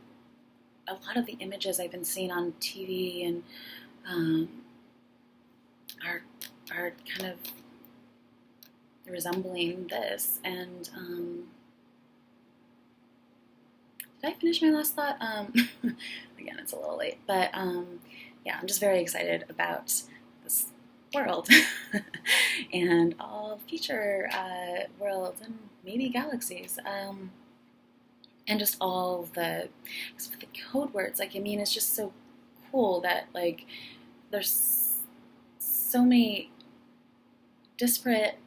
a lot of the images I've been seeing on TV and are kind of resembling this. And did I finish my last thought? Again, it's a little late, but yeah, I'm just very excited about this world and all future worlds and maybe galaxies, and just all the code words. Like, I mean, it's just so cool that like there's so many disparate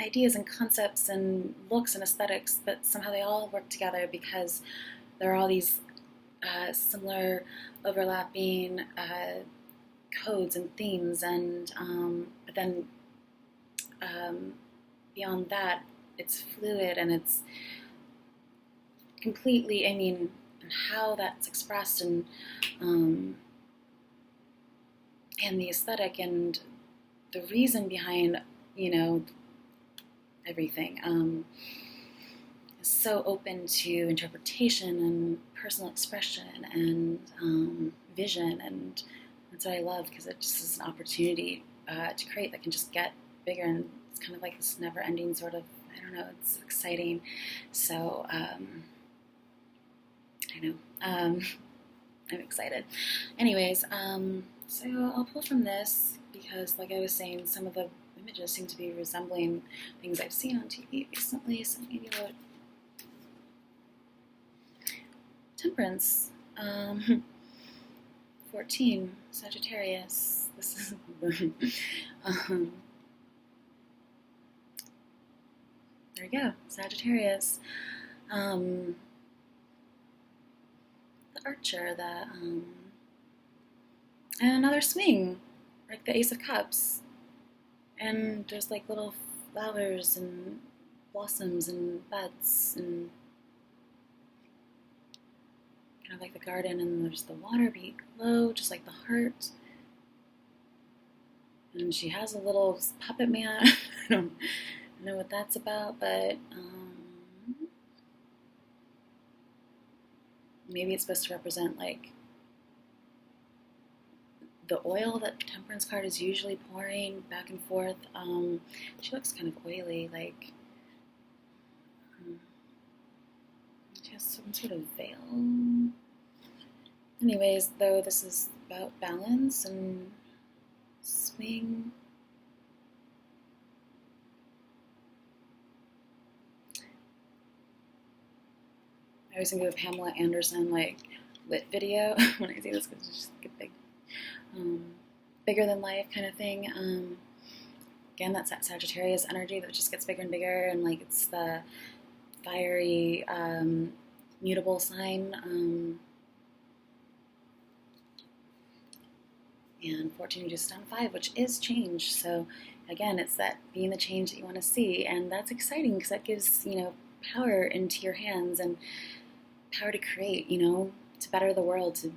ideas and concepts and looks and aesthetics, but somehow they all work together because there are all these similar overlapping codes and themes, and but then beyond that, it's fluid and it's completely, I mean, and how that's expressed and the aesthetic and the reason behind, everything is so open to interpretation and personal expression and vision, and that's what I love, because it just is an opportunity to create that can just get bigger, and it's kind of like this never-ending sort of, I don't know, it's exciting. So I know, I'm excited. Anyways, so I'll pull from this because, like I was saying, some of the images seem to be resembling things I've seen on TV recently, so maybe I'll... Temperance, 14, Sagittarius. This is there we go, Sagittarius. The Archer, and another swing, like the Ace of Cups. And there's like little flowers and blossoms and buds and kind of like the garden, and there's the water below, just like the heart. And she has a little puppet man. I don't know what that's about, but maybe it's supposed to represent like the oil that Temperance card is usually pouring back and forth. She looks kind of oily, like she has some sort of veil. Anyways, though, this is about balance and swing. I always think of Pamela Anderson, like, lit video when I see this, because it's just like a big, bigger than life kind of thing. Again, that's that Sagittarius energy that just gets bigger and bigger, and like it's the fiery, mutable sign. And 14 reduced down to 5, which is change. So again, it's that being the change that you want to see, and that's exciting because that gives, power into your hands and power to create, to better the world, to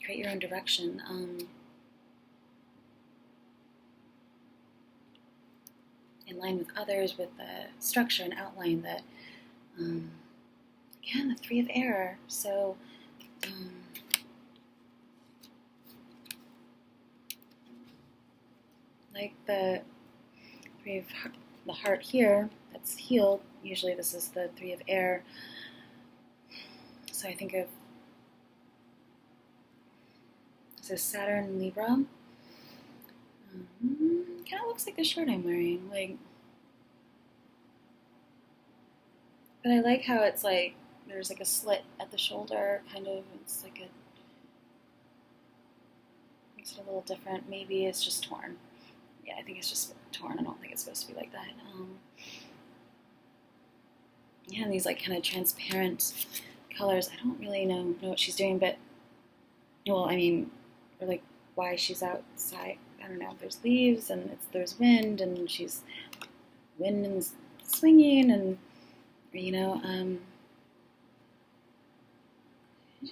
create your own direction. In line with others, with the structure and outline that, again, the 3 of air. So, like the 3 of the heart here, that's healed. Usually this is the 3 of air. So I think of, this is Saturn Libra. Kind of looks like the shirt I'm wearing, like, but I like how it's like there's like a slit at the shoulder, kind of. It's like makes it a little different. Maybe it's just torn. Yeah, I think it's just torn. I don't think it's supposed to be like that. Yeah, and these like kind of transparent colors. I don't really know what she's doing, but, well, I mean, or like why she's outside. I don't know. There's leaves and there's wind, and she's wind and swinging, and it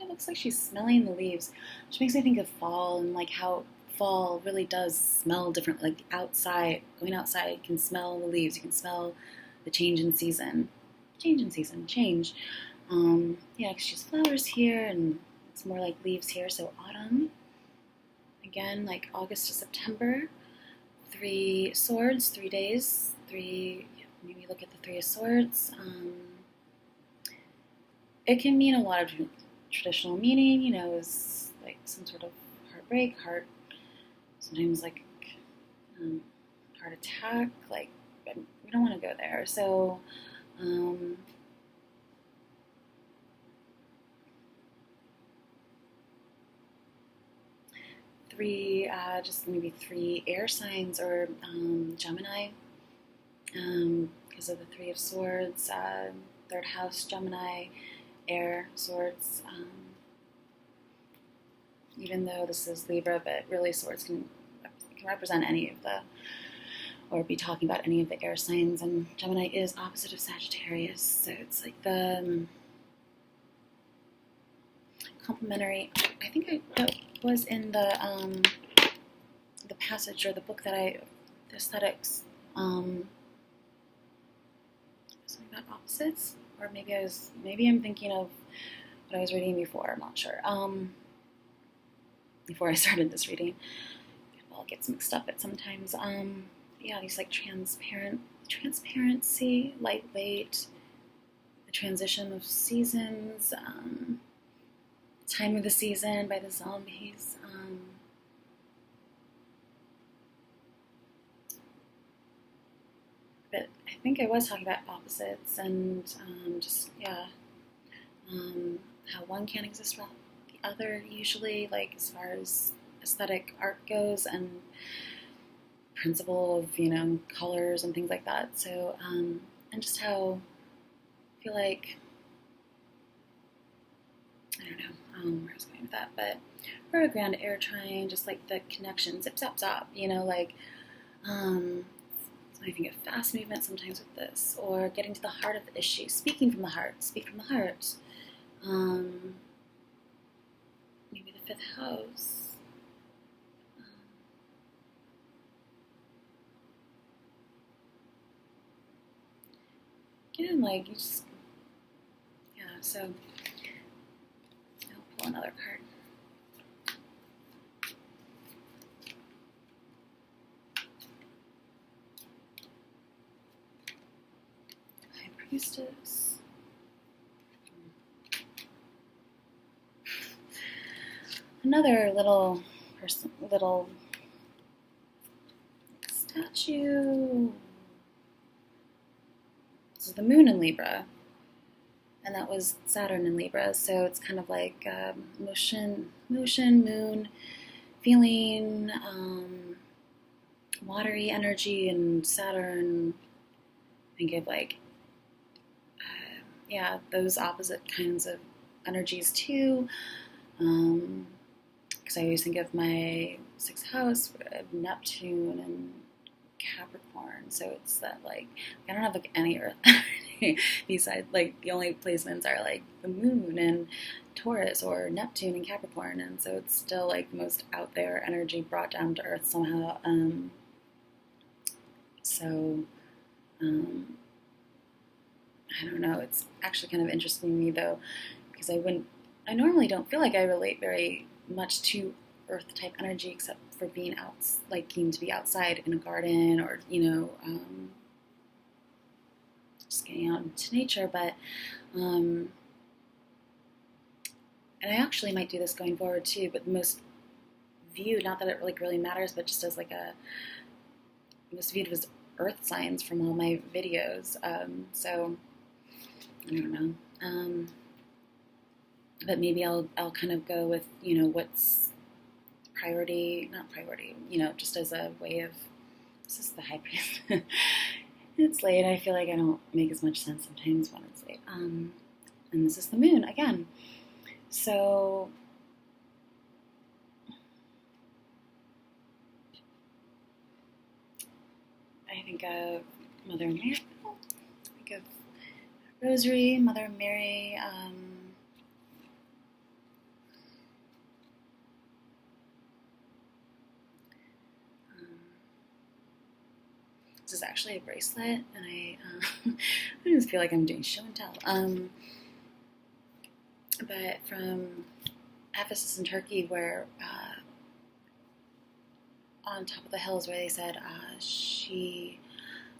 looks like she's smelling the leaves, which makes me think of fall, and like how fall really does smell different. Like outside, going outside, you can smell the leaves, you can smell the change in season. Change. Yeah, because she's flowers here, and it's more like leaves here, so autumn. Again, like August to September. 3 swords, 3 days, 3, maybe look at the 3 of swords. It can mean a lot of traditional meaning, is like some sort of heartbreak, sometimes like heart attack, like, we don't want to go there. So, 3 three, just maybe three air signs, or Gemini, because of the Three of Swords, third house, Gemini, air, swords. Even though this is Libra, but really swords can represent any of the, or be talking about any of the air signs, and Gemini is opposite of Sagittarius, so it's like the complementary. I think that was in the passage or the book that the aesthetics, something about opposites, or maybe I'm thinking of what I was reading before. I'm not sure. Before I started this reading, well, it gets mixed up. But sometimes, yeah, these like transparency, lightweight, the transition of seasons, time of the season by the zombies. But I think I was talking about opposites, and just, yeah, how one can't exist without the other usually, like as far as aesthetic art goes, and principle of, colors and things like that. So, and just how I feel like, I don't know where I was going with that, but for a grand air trine, just like the connection, zip, zap, zap, like, I think of fast movement sometimes with this, or getting to the heart of the issue, speaking from the heart, speak from the heart. Maybe the fifth house. Again, like, you just, yeah, so I'll pull another card. High Priestess. Another little statue. This is the moon in Libra, and that was Saturn in Libra, so it's kind of like motion, moon, feeling, watery energy, and Saturn, I think of like, yeah, those opposite kinds of energies too, because I always think of my sixth house, Neptune and Capricorn, so it's that, like, I don't have like any Earth besides, like, the only placements are like the moon and Taurus, or Neptune and Capricorn, and so it's still like the most out there energy brought down to Earth somehow. So I don't know, it's actually kind of interesting to me though, because I normally don't feel like I relate very much to Earth type energy, except for being out, liking to be outside in a garden, or just getting out into nature. But and I actually might do this going forward too. But the most viewed, not that it really matters, but just as like most viewed was Earth signs from all my videos. So I don't know. But maybe I'll kind of go with what's not priority, just as a way of, this is the High Priest. It's late. I feel like I don't make as much sense sometimes when it's late. And this is the moon again. So I think of Mother Mary. I think of Rosary, Mother Mary. This is actually a bracelet, and I just feel like I'm doing show and tell. But from Ephesus in Turkey, where on top of the hills, where they said she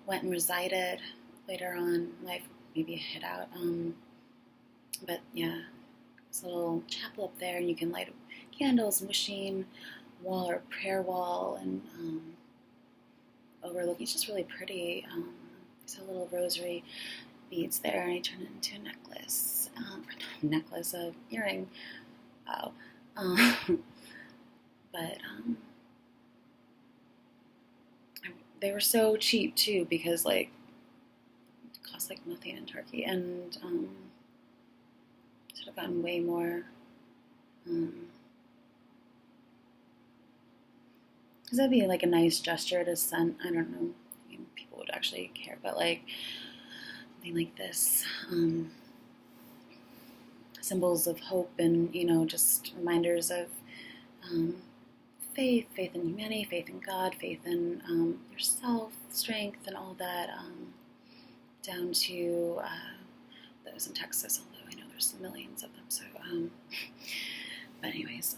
went and resided later on in life, maybe hid out. But yeah, there's a little chapel up there, and you can light candles, wishing wall or prayer wall, and overlooking. It's just really pretty. There's a little rosary beads there, and I turn it into a necklace. Earring. Wow. but they were so cheap too, because like it cost like nothing in Turkey, and should have gotten way more. Because that'd be like a nice gesture to send. I don't know. I mean, people would actually care, but like something like this, symbols of hope, and just reminders of faith in humanity, faith in God, faith in yourself, strength, and all that. Down to those in Texas, although I know there's millions of them. So, but anyways,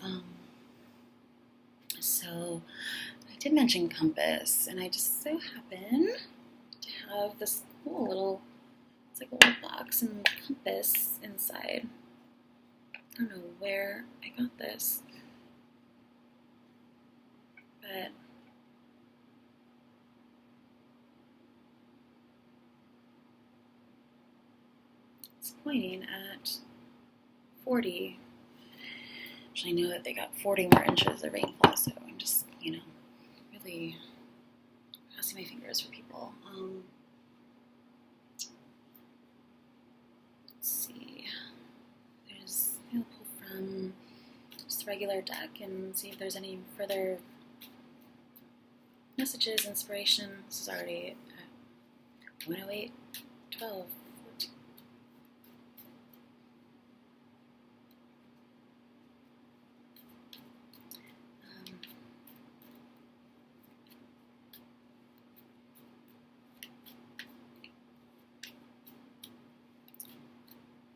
so I did mention compass, and I just so happen to have this cool little, it's like a little box and compass inside. I don't know where I got this, but it's pointing at 40. Actually, I know that they got 40 more inches of rainfall, so I'm just, really crossing my fingers for people. Let's see. I'll pull from just the regular deck and see if there's any further messages, inspiration. This is already at 108, 12.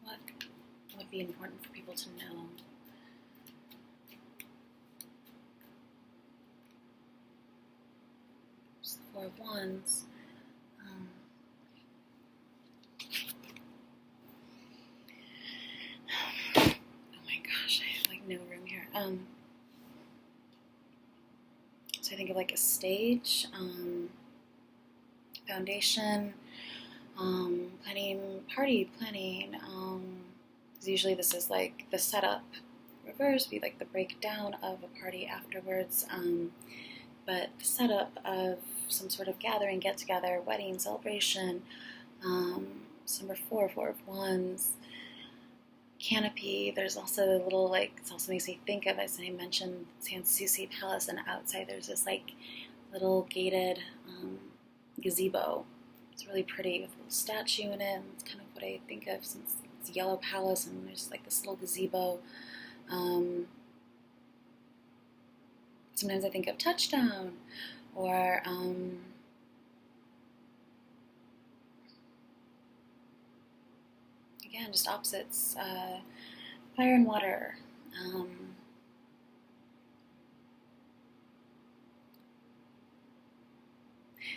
What would be important for people to know? Just the Four of Wands. Oh my gosh, I have like no room here. So I think of like a stage, foundation, party planning. Because usually this is like the setup. Reverse be like the breakdown of a party afterwards. But the setup of some sort of gathering, get together, wedding, celebration. Number 4 of Wands. Canopy. There's also a little it also makes me think of, as I mentioned, Sanssouci Palace, and outside there's this like little gated gazebo. It's really pretty with a little statue in it, and it's kind of what I think of, since it's a yellow palace and there's like this little gazebo. Sometimes I think of touchdown, or again, just opposites, fire and water.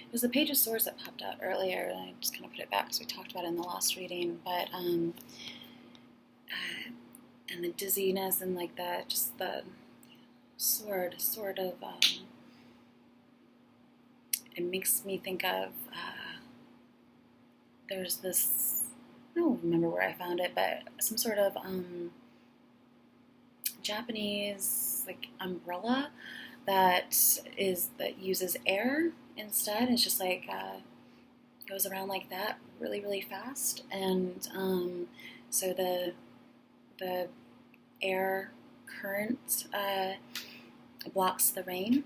It was the Page of Swords that popped out earlier, and I just kind of put it back because we talked about it in the last reading. But and the dizziness, and like that, just the sword of. It makes me think of. There's this. I don't remember where I found it, but some sort of Japanese like umbrella that uses air instead. It's just like goes around like that really, really fast, and so the air current blocks the rain.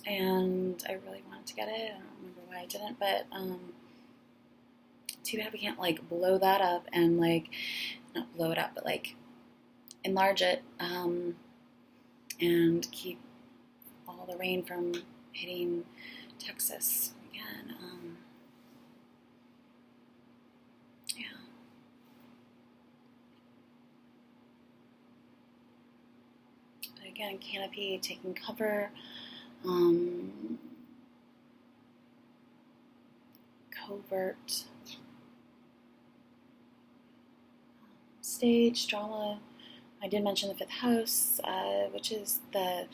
And I really wanted to get it. I don't remember why I didn't, but too bad we can't like blow that up and like not blow it up, but like enlarge it and keep all the rain from hitting Texas again. Yeah. But again, canopy, taking cover. Covert. Stage, drama. I did mention the 5th house, which is the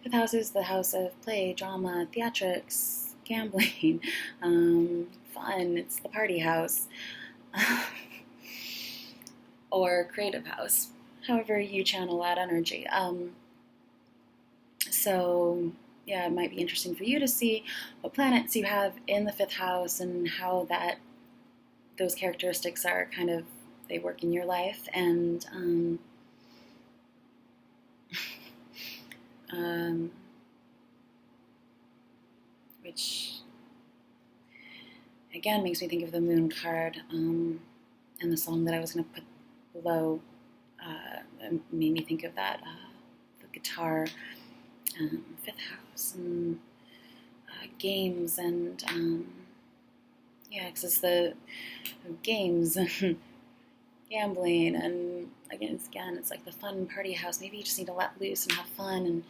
5th house is the house of play, drama, theatrics, gambling, fun. It's the party house, or creative house, however you channel that energy. So yeah, it might be interesting for you to see what planets you have in the fifth house and how those characteristics are kind of, they work in your life, and which again makes me think of the moon card, and the song that I was going to put below made me think of that, the guitar, fifth house, and games, and yeah, because it's the games and gambling, and again, it's like the fun party house. Maybe you just need to let loose and have fun and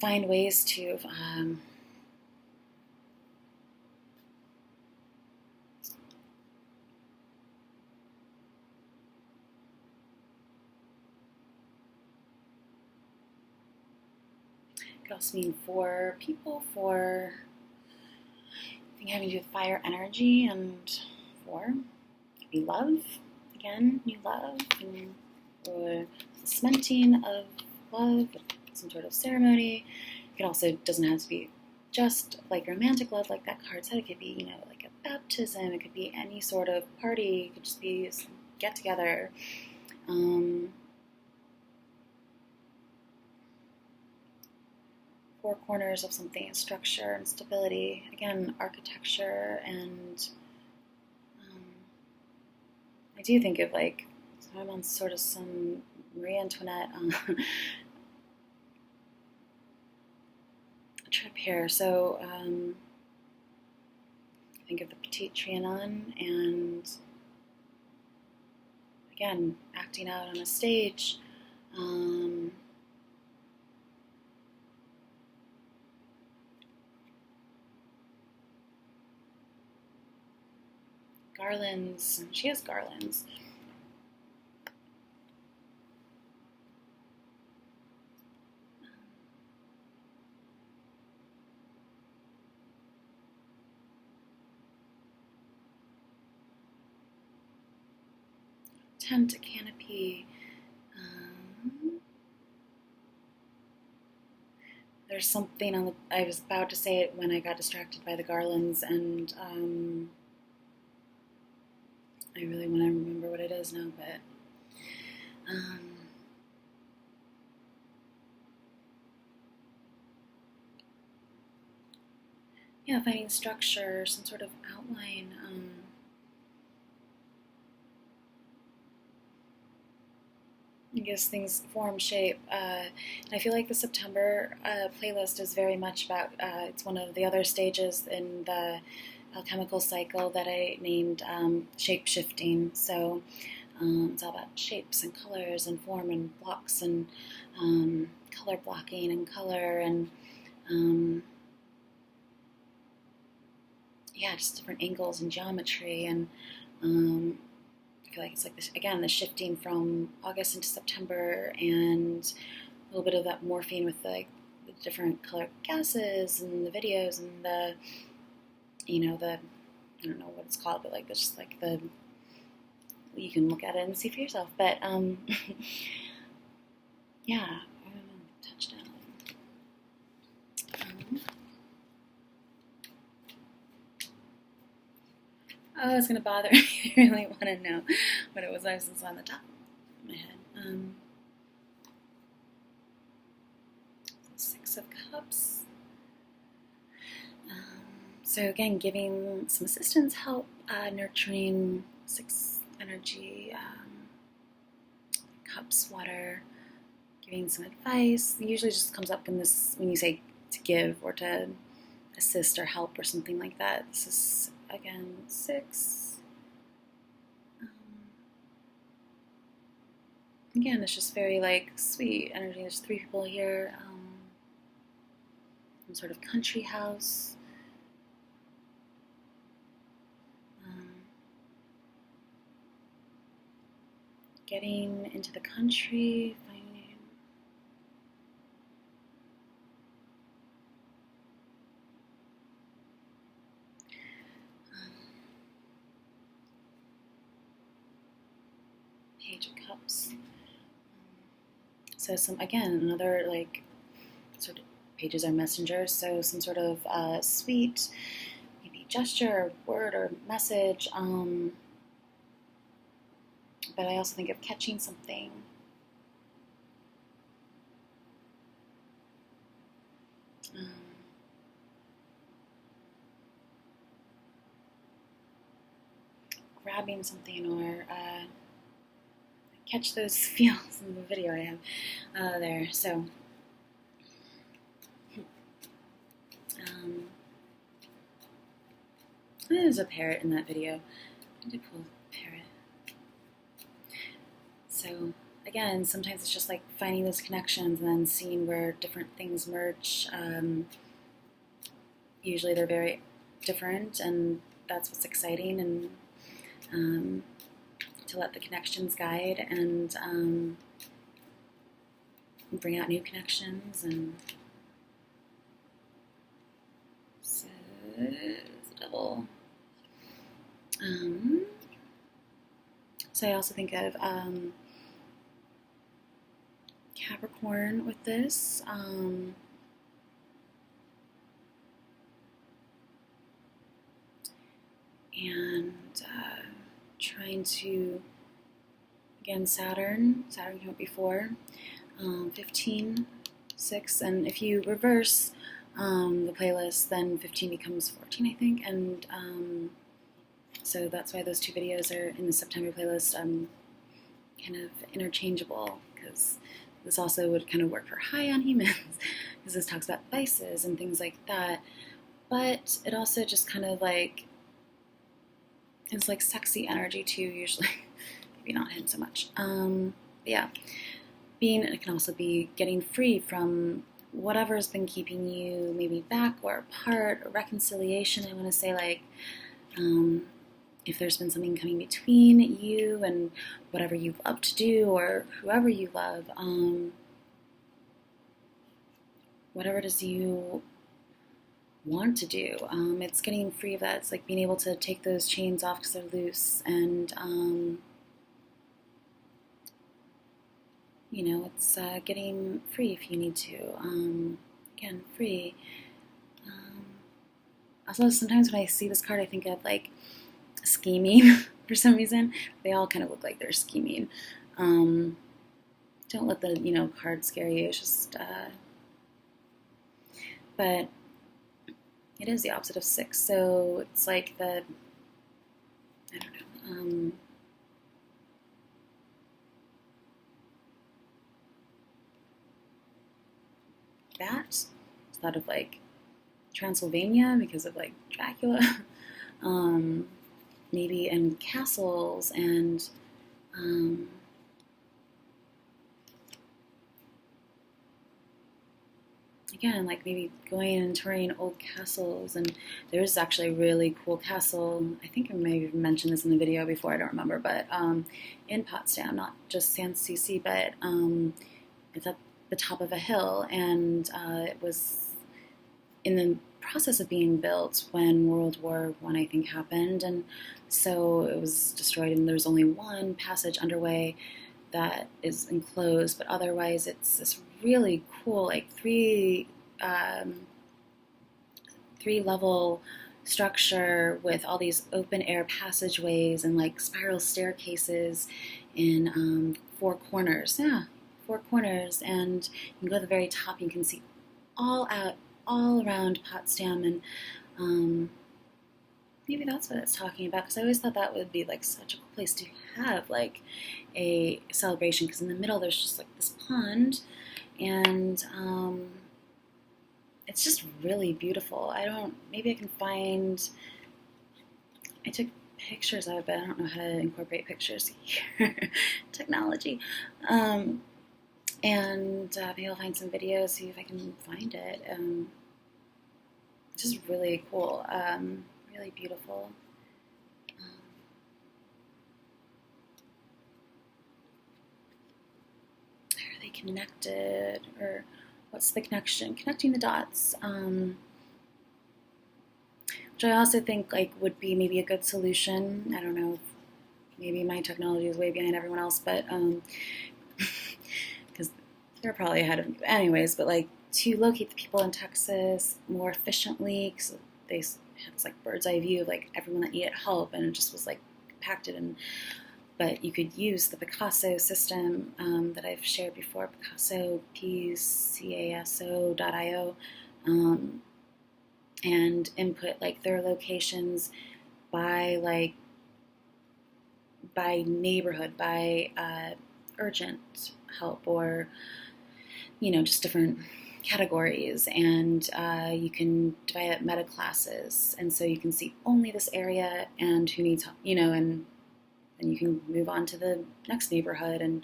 find ways to it could also mean for people, for I think having to do with fire energy, and for maybe love, again, new love, and, or cementing of love, some sort of ceremony. It also doesn't have to be just like romantic love, like that card said. It could be, like a baptism. It could be any sort of party. It could just be some get together. Four corners of something, structure and stability. Again, architecture, and I do think of like, I'm on sort of some Marie Antoinette trip here. So I think of the Petite Trianon, and again, acting out on a stage. Garlands. She has garlands. Tent, a canopy. There's something on the. I was about to say it when I got distracted by the garlands, and I really want to remember what it is now, but yeah, finding structure, some sort of outline. I guess things form shape. And I feel like the September playlist is very much about, it's one of the other stages in the alchemical cycle that I named shape shifting. So it's all about shapes and colors and form and blocks, and color blocking and color, and yeah, just different angles and geometry, and I feel like it's like this, again, the shifting from August into September, and a little bit of that morphine with the different color gases and the videos, and the I don't know what it's called, but like just like you can look at it and see for yourself. But yeah, I don't know, touchdown. Oh, it's gonna bother me. I really want to know what it was. I was on the top of my head. Six of Cups. So again, giving some assistance, help, nurturing, six energy, cups, water, giving some advice. It usually just comes up when you say to give or to assist or help or something like that. This is again 6. Again, it's just very like sweet energy. There's 3 people here. Some sort of country house. Getting into the country, finding Page of Cups. So another like sort of pages are messengers, so some sort of sweet, maybe gesture, or word, or message. But I also think of catching something. Grabbing something, or catch those feels in the video I have there. So there's a parrot in that video. I did pull a parrot. So again, sometimes it's just like finding those connections and then seeing where different things merge. Usually they're very different, and that's what's exciting, and to let the connections guide and bring out new connections. And so it's a double. So I also think of Capricorn with this. And trying to, again, Saturn came up before, 15, 6, and if you reverse the playlist, then 15 becomes 14, I think, and so that's why those two videos are in the September playlist, kind of interchangeable, because this also would kind of work for high on humans, because this talks about vices and things like that, but it also just kind of like, it's like sexy energy too, usually. Maybe not him so much. Yeah, it can also be getting free from whatever's been keeping you maybe back or apart, or reconciliation. I want to say, like, if there's been something coming between you and whatever you love to do, or whoever you love, whatever it is you want to do, it's getting free of that. It's like being able to take those chains off because they're loose, and it's getting free if you need to. Again, free. Also, sometimes when I see this card, I think of like scheming for some reason. They all kind of look like they're scheming. Don't let the card scare you. It's just, but it is the opposite of 6, so it's like I don't know. That is thought of like Transylvania because of like Dracula, maybe, and castles, and again, like maybe going and touring old castles. And there's actually a really cool castle. I think I may have mentioned this in the video before, I don't remember, but in Potsdam, not just Sanssouci, but it's at the top of a hill, and it was in the process of being built when World War I, I think, happened, and so it was destroyed, and there's only one passage underway that is enclosed, but otherwise it's this really cool, like three level structure with all these open air passageways and like spiral staircases in 4 corners. Yeah, 4 corners, and you can go to the very top. You can see all around Potsdam, and maybe that's what it's talking about, because I always thought that would be like such a cool place to have like a celebration, because in the middle there's just like this pond, and it's just really beautiful. Maybe I can find, I took pictures of it, but I don't know how to incorporate pictures here. Technology. And maybe I'll find some videos, see if I can find it. It's just really cool, really beautiful. Are they connected, or what's the connection? Connecting the dots, which I also think like would be maybe a good solution. I don't know, maybe my technology is way behind everyone else, but because they're probably ahead of me anyways, but like to locate the people in Texas more efficiently, because they had this like bird's eye view of like everyone that needed help, and it just was like compacted. And but you could use the Picasso system that I've shared before, Picasso, Picasso.io, and input like their locations by neighborhood, by urgent help, or just different categories. And you can divide up meta classes, and so you can see only this area and who needs help, and you can move on to the next neighborhood and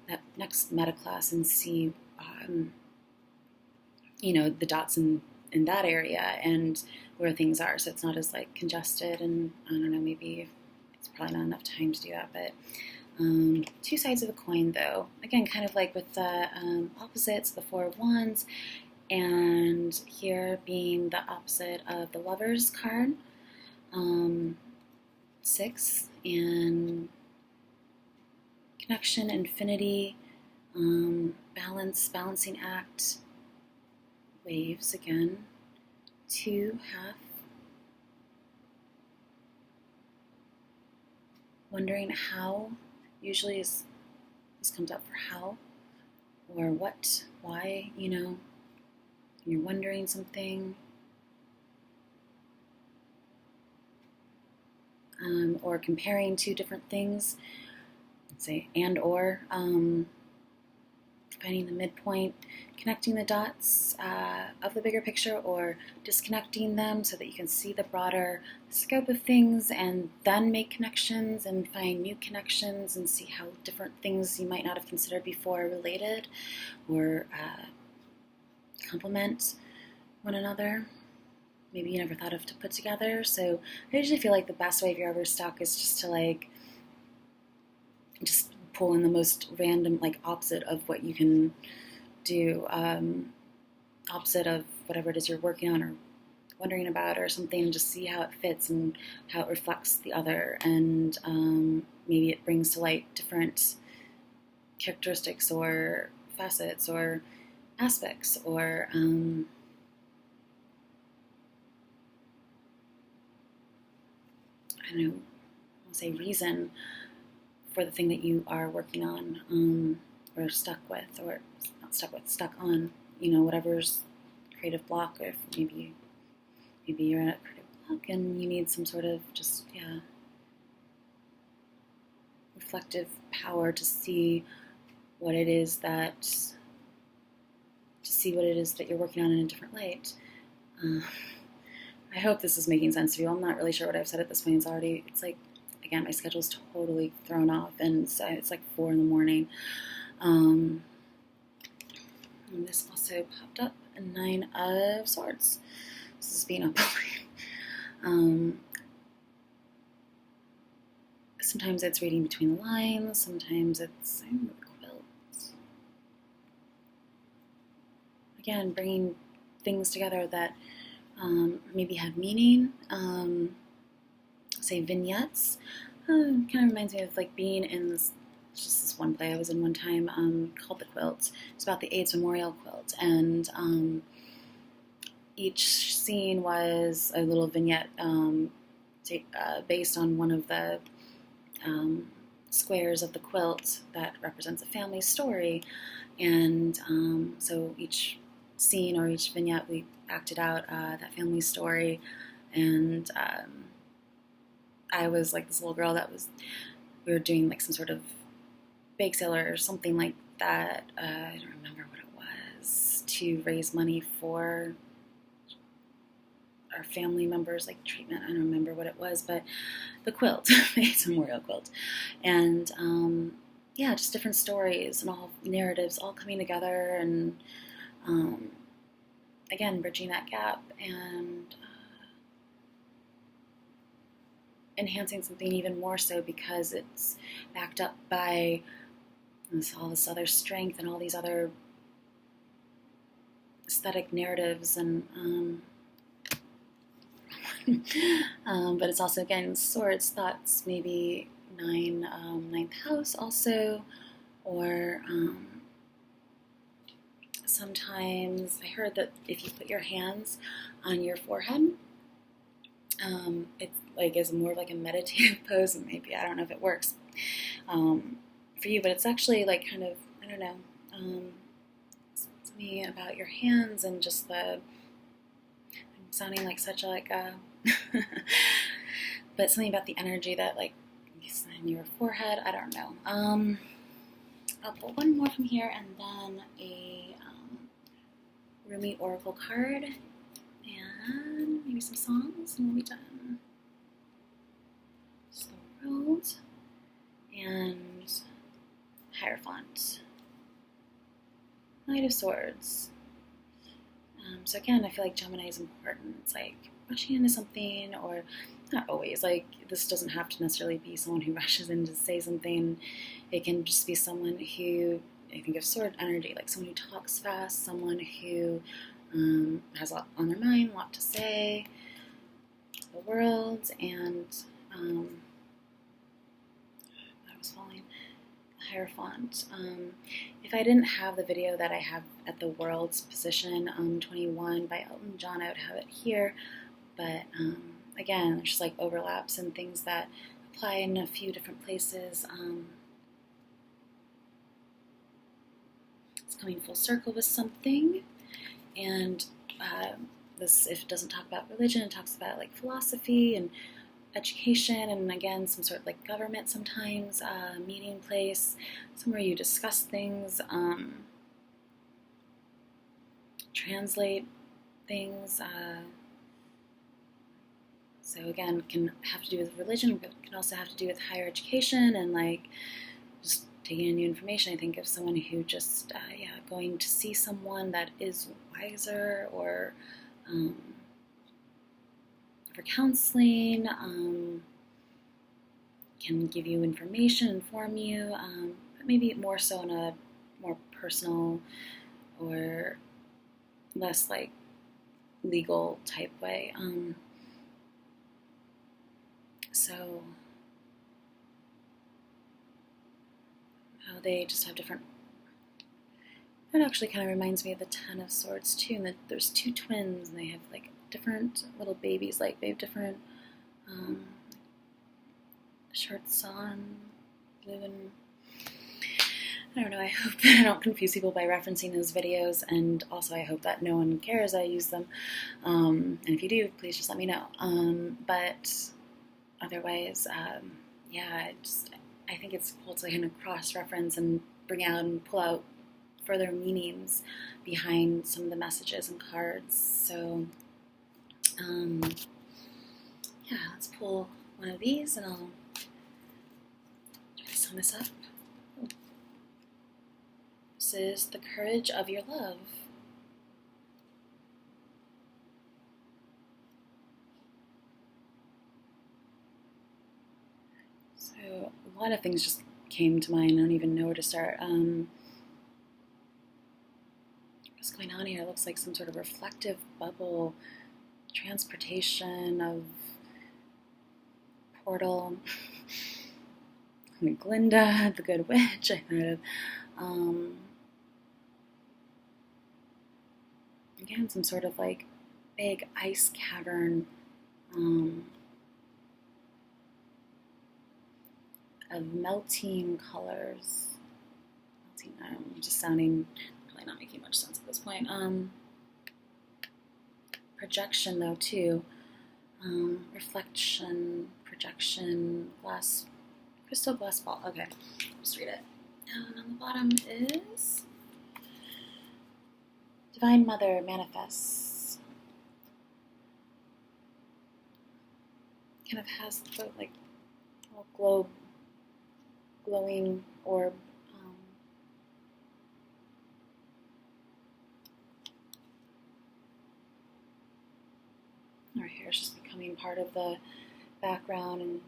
that next meta class and see the dots in that area and where things are, so it's not as like congested. And I don't know, maybe it's probably not enough time to do that, but two sides of a coin, though. Again, kind of like with the opposites, the Four of Wands, and here being the opposite of the Lover's card, 6, and connection, infinity, balancing act, waves again, 2, half, wondering how. Usually this comes up for how, or what, why, you're wondering something, or comparing two different things, say and or, finding the midpoint, connecting the dots of the bigger picture, or disconnecting them so that you can see the broader scope of things and then make connections and find new connections and see how different things you might not have considered before are related or complement one another. Maybe you never thought of to put together. So I usually feel like the best way if you're ever stuck is just to just pull in the most random, opposite of what you can do, opposite of whatever it is you're working on or wondering about or something, and just see how it fits and how it reflects the other. And maybe it brings to light different characteristics or facets or aspects or I don't know, I'll say reason for the thing that you are working on, or stuck with, or not stuck with, stuck on, whatever's creative block. If maybe you're at a creative block and you need some sort of reflective power to see what it is that you're working on in a different light. I hope this is making sense to you. I'm not really sure what I've said at this point. It's like, again, my schedule's totally thrown off, and so it's like 4 a.m. And this also popped up, a 9 of Swords. This is being up sometimes it's reading between the lines, sometimes it's the quilts. Again, bringing things together that maybe have meaning, say vignettes. Kind of reminds me of being in this one play I was in one time called The Quilt. It's about the AIDS Memorial Quilt, and each scene was a little vignette based on one of the squares of the quilt that represents a family story. And so each scene or each vignette, we acted out that family story. And I was this little girl we were doing some sort of bake sale or something like that. I don't remember what it was, to raise money for our family members, treatment. I don't remember what it was, but the quilt, it's a memorial quilt. And just different stories and all narratives all coming together, and again, bridging that gap and enhancing something even more so because it's backed up by all this other strength and all these other aesthetic narratives. And but it's also, again, Swords, thoughts, maybe ninth house also, or sometimes I heard that if you put your hands on your forehead, it's like is more like a meditative pose, and maybe I don't know if it works for you, but it's actually like kind of, I don't know, something about your hands and just I'm sounding like such a like a but something about the energy that like is in your forehead. I don't know. I'll pull one more from here and then a Rumi Oracle card and maybe some songs, and we'll be done. So the World and Hierophant. Knight of Swords. So again, I feel like Gemini is important. It's like rushing into something, or not always. Like this doesn't have to necessarily be someone who rushes in to say something. It can just be someone who, I think of sword energy, like someone who talks fast, someone who has a lot on their mind, a lot to say. The World and I was falling. Hierophant. If I didn't have the video that I have at the World's position 21 by Elton John, I would have it here. But again, there's just like overlaps and things that apply in a few different places. It's coming full circle with something, and this, if it doesn't talk about religion, it talks about like philosophy and education, and again, some sort of like government sometimes, meeting place, somewhere you discuss things, translate things. So again, can have to do with religion, but can also have to do with higher education and like just taking in new information. I think of someone who just, going to see someone that is wiser, or for counseling, can give you information, inform you, but maybe more so in a more personal or less like legal type way. So how they just have different. That actually kind of reminds me of the Ten of Swords too, and that there's two twins, and they have like different little babies, like they have different shirts on, blue and I don't know. I hope that I don't confuse people by referencing those videos, and also I hope that no one cares I use them. And if you do, please just let me know. But otherwise, I think it's cool to kind of cross-reference and bring out and pull out further meanings behind some of the messages and cards. So, let's pull one of these, and I'll try to sum this up. This is the courage of your love. So a lot of things just came to mind. I don't even know where to start. What's going on here? It looks like some sort of reflective bubble, transportation of portal. Like Glinda, the Good Witch. I heard of. Again, some sort of like big ice cavern of melting colors. Just sounding probably not making much sense at this point. Projection though too. Reflection, projection, glass, crystal glass ball. Okay, just read it. And on the bottom is Divine Mother manifests. Kind of has the like little globe, glowing orb. Our hair is just becoming part of the background, and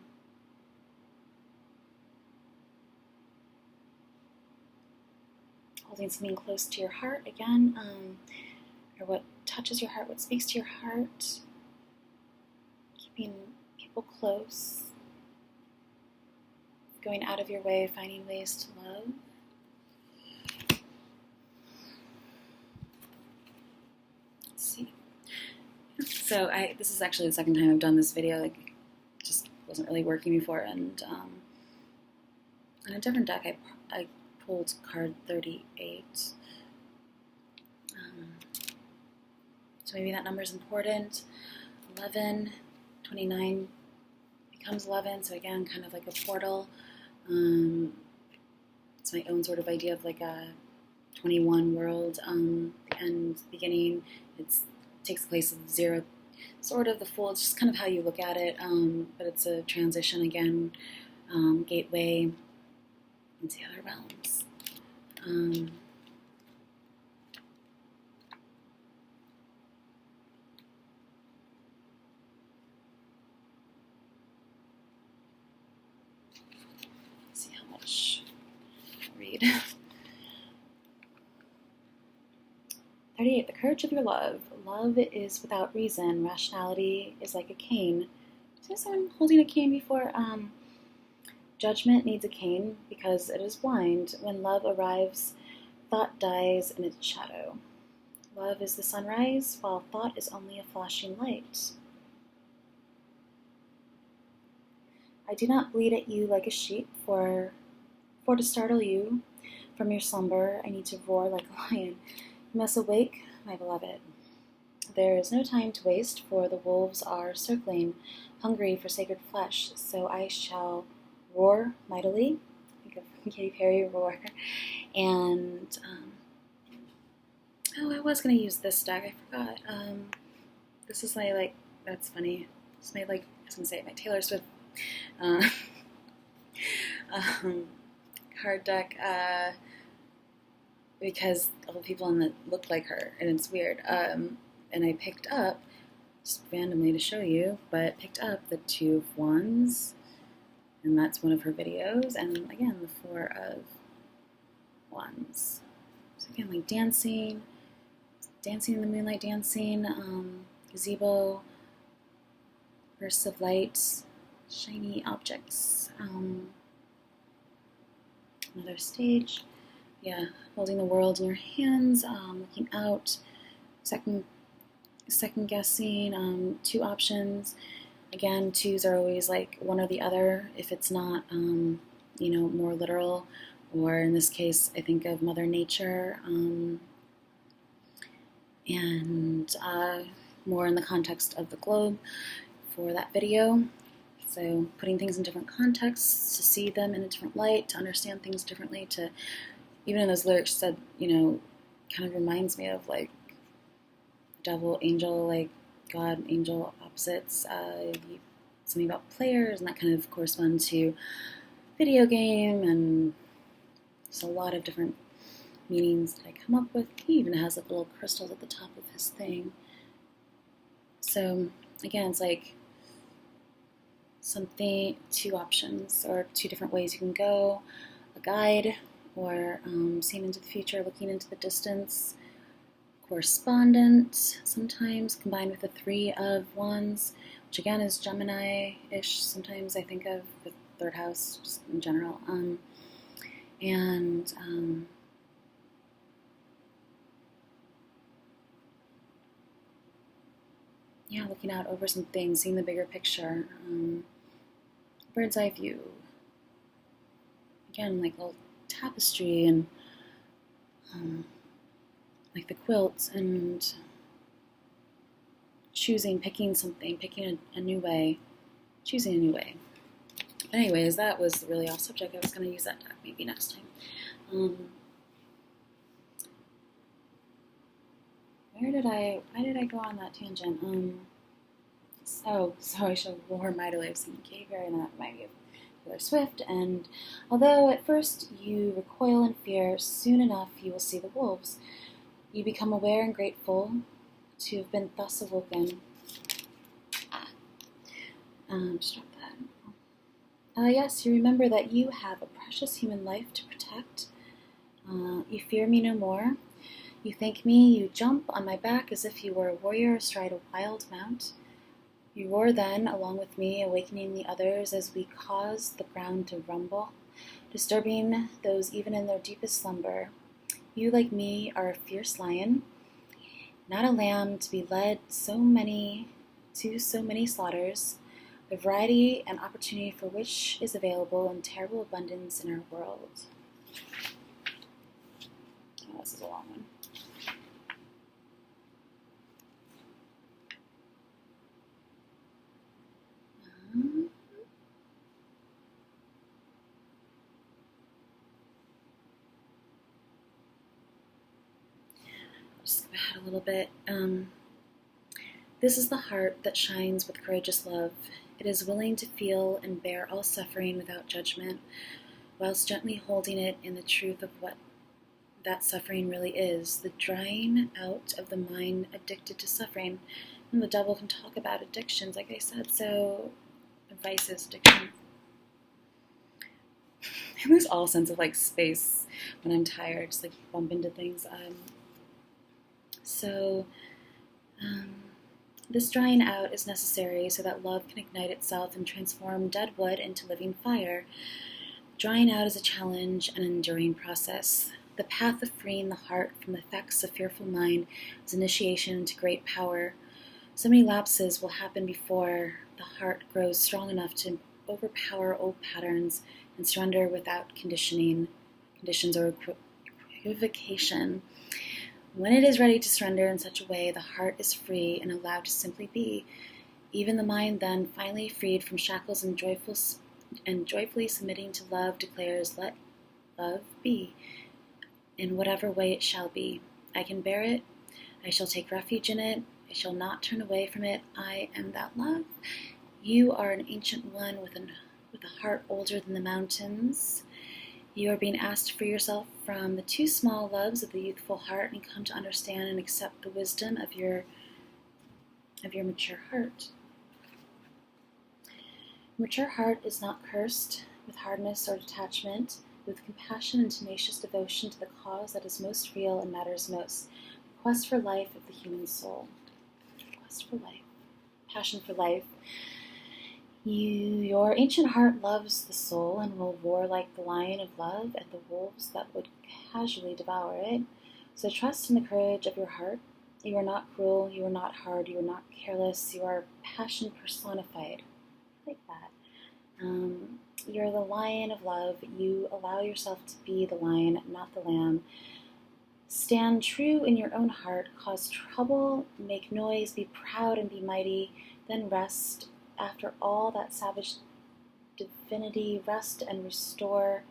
holding something close to your heart again, or what touches your heart, what speaks to your heart, keeping people close, going out of your way, finding ways to love. So this is actually the second time I've done this video. Like, it just wasn't really working before, and on a different deck, I pulled card 38. So maybe that number is important. 11, 29 becomes 11. So again, kind of like a portal. It's my own sort of idea of like a 21 world. The end, beginning. It takes place of 0. Sort of the full, it's just kind of how you look at it, but it's a transition again, gateway into other realms. Let's see how much I'll read. 38. The courage of your love. Love is without reason. Rationality is like a cane. Is someone holding a cane before? Judgment needs a cane because it is blind. When love arrives, thought dies in its shadow. Love is the sunrise, while thought is only a flashing light. I do not bleat at you like a sheep, for to startle you from your slumber, I need to roar like a lion. You must awake, my beloved. There is no time to waste, for the wolves are circling, hungry for sacred flesh, so I shall roar mightily. Think of Katy Perry, roar. And, I was going to use this deck, I forgot. This is my, that's funny. It's my, I was going to say, my Taylor Swift card deck, because all the people in it look like her, and it's weird. And I picked up, just randomly to show you, but picked up the 2 of Wands, and that's one of her videos, and again, the 4 of Wands. So again, like dancing in the moonlight, gazebo, bursts of light, shiny objects. Another stage. Yeah, holding the world in your hands, looking out, second guessing, 2 options. Again, 2s are always like one or the other if it's not, more literal, or in this case, I think of Mother Nature, and more in the context of the globe for that video. So putting things in different contexts, to see them in a different light, to understand things differently, to, even in those lyrics said, kind of reminds me of like devil, angel, like God, angel opposites, something about players, and that kind of corresponds to video game, and there's a lot of different meanings that I come up with. He even has like little crystals at the top of his thing. So again, it's like something, 2 options, or 2 different ways you can go, a guide, or seeing into the future, looking into the distance, correspondent, sometimes combined with the 3 of Wands, which again is Gemini-ish, sometimes I think of the 3rd house, just in general, yeah, looking out over some things, seeing the bigger picture, bird's eye view, again, like a little tapestry, and like the quilts, and picking something, picking a new way, choosing a new way. But anyways, that was really off subject. I was going to use that deck maybe next time. Why did I go on that tangent? So I shall roar mightily. I've seen Katy Perry, and that might be Taylor Swift, and although at first you recoil in fear, soon enough you will see the wolves. You become aware and grateful to have been thus awoken. Just drop that. Yes, you remember that you have a precious human life to protect. You fear me no more. You thank me, you jump on my back as if you were a warrior astride a wild mount. You roar then, along with me, awakening the others as we cause the ground to rumble, disturbing those even in their deepest slumber. You, like me, are a fierce lion, not a lamb to be led so many to so many slaughters, the variety and opportunity for which is available in terrible abundance in our world. Oh, this is a long one. I'll just skip ahead a little bit. This is the heart that shines with courageous love. It is willing to feel and bear all suffering without judgment, whilst gently holding it in the truth of what that suffering really is, the drying out of the mind addicted to suffering. And the devil can talk about addictions, like I said, so vices, addiction. I lose all sense of like space when I'm tired, just like bump into things. This drying out is necessary so that love can ignite itself and transform dead wood into living fire. Drying out is a challenge and enduring process. The path of freeing the heart from the effects of fearful mind is initiation into great power. So many lapses will happen before the heart grows strong enough to overpower old patterns and surrender without conditions or equivocation. When it is ready to surrender in such a way, the heart is free and allowed to simply be. Even the mind then, finally freed from shackles and joyfully submitting to love, declares, "Let love be, in whatever way it shall be. I can bear it. I shall take refuge in it. I shall not turn away from it. I am that love. You are an ancient one with a heart older than the mountains. You are being asked to free yourself from the too small loves of the youthful heart and come to understand and accept the wisdom of your mature heart. Mature heart is not cursed with hardness or detachment, with compassion and tenacious devotion to the cause that is most real and matters most, the quest for life of the human soul. Quest for life. Passion for life. Your ancient heart loves the soul and will roar like the lion of love at the wolves that would casually devour it. So trust in the courage of your heart. You are not cruel, you are not hard, you are not careless, you are passion personified. I like that. You're the lion of love. You allow yourself to be the lion, not the lamb. Stand true in your own heart, cause trouble, make noise, be proud and be mighty, then rest. After all that savage divinity, rest and restore.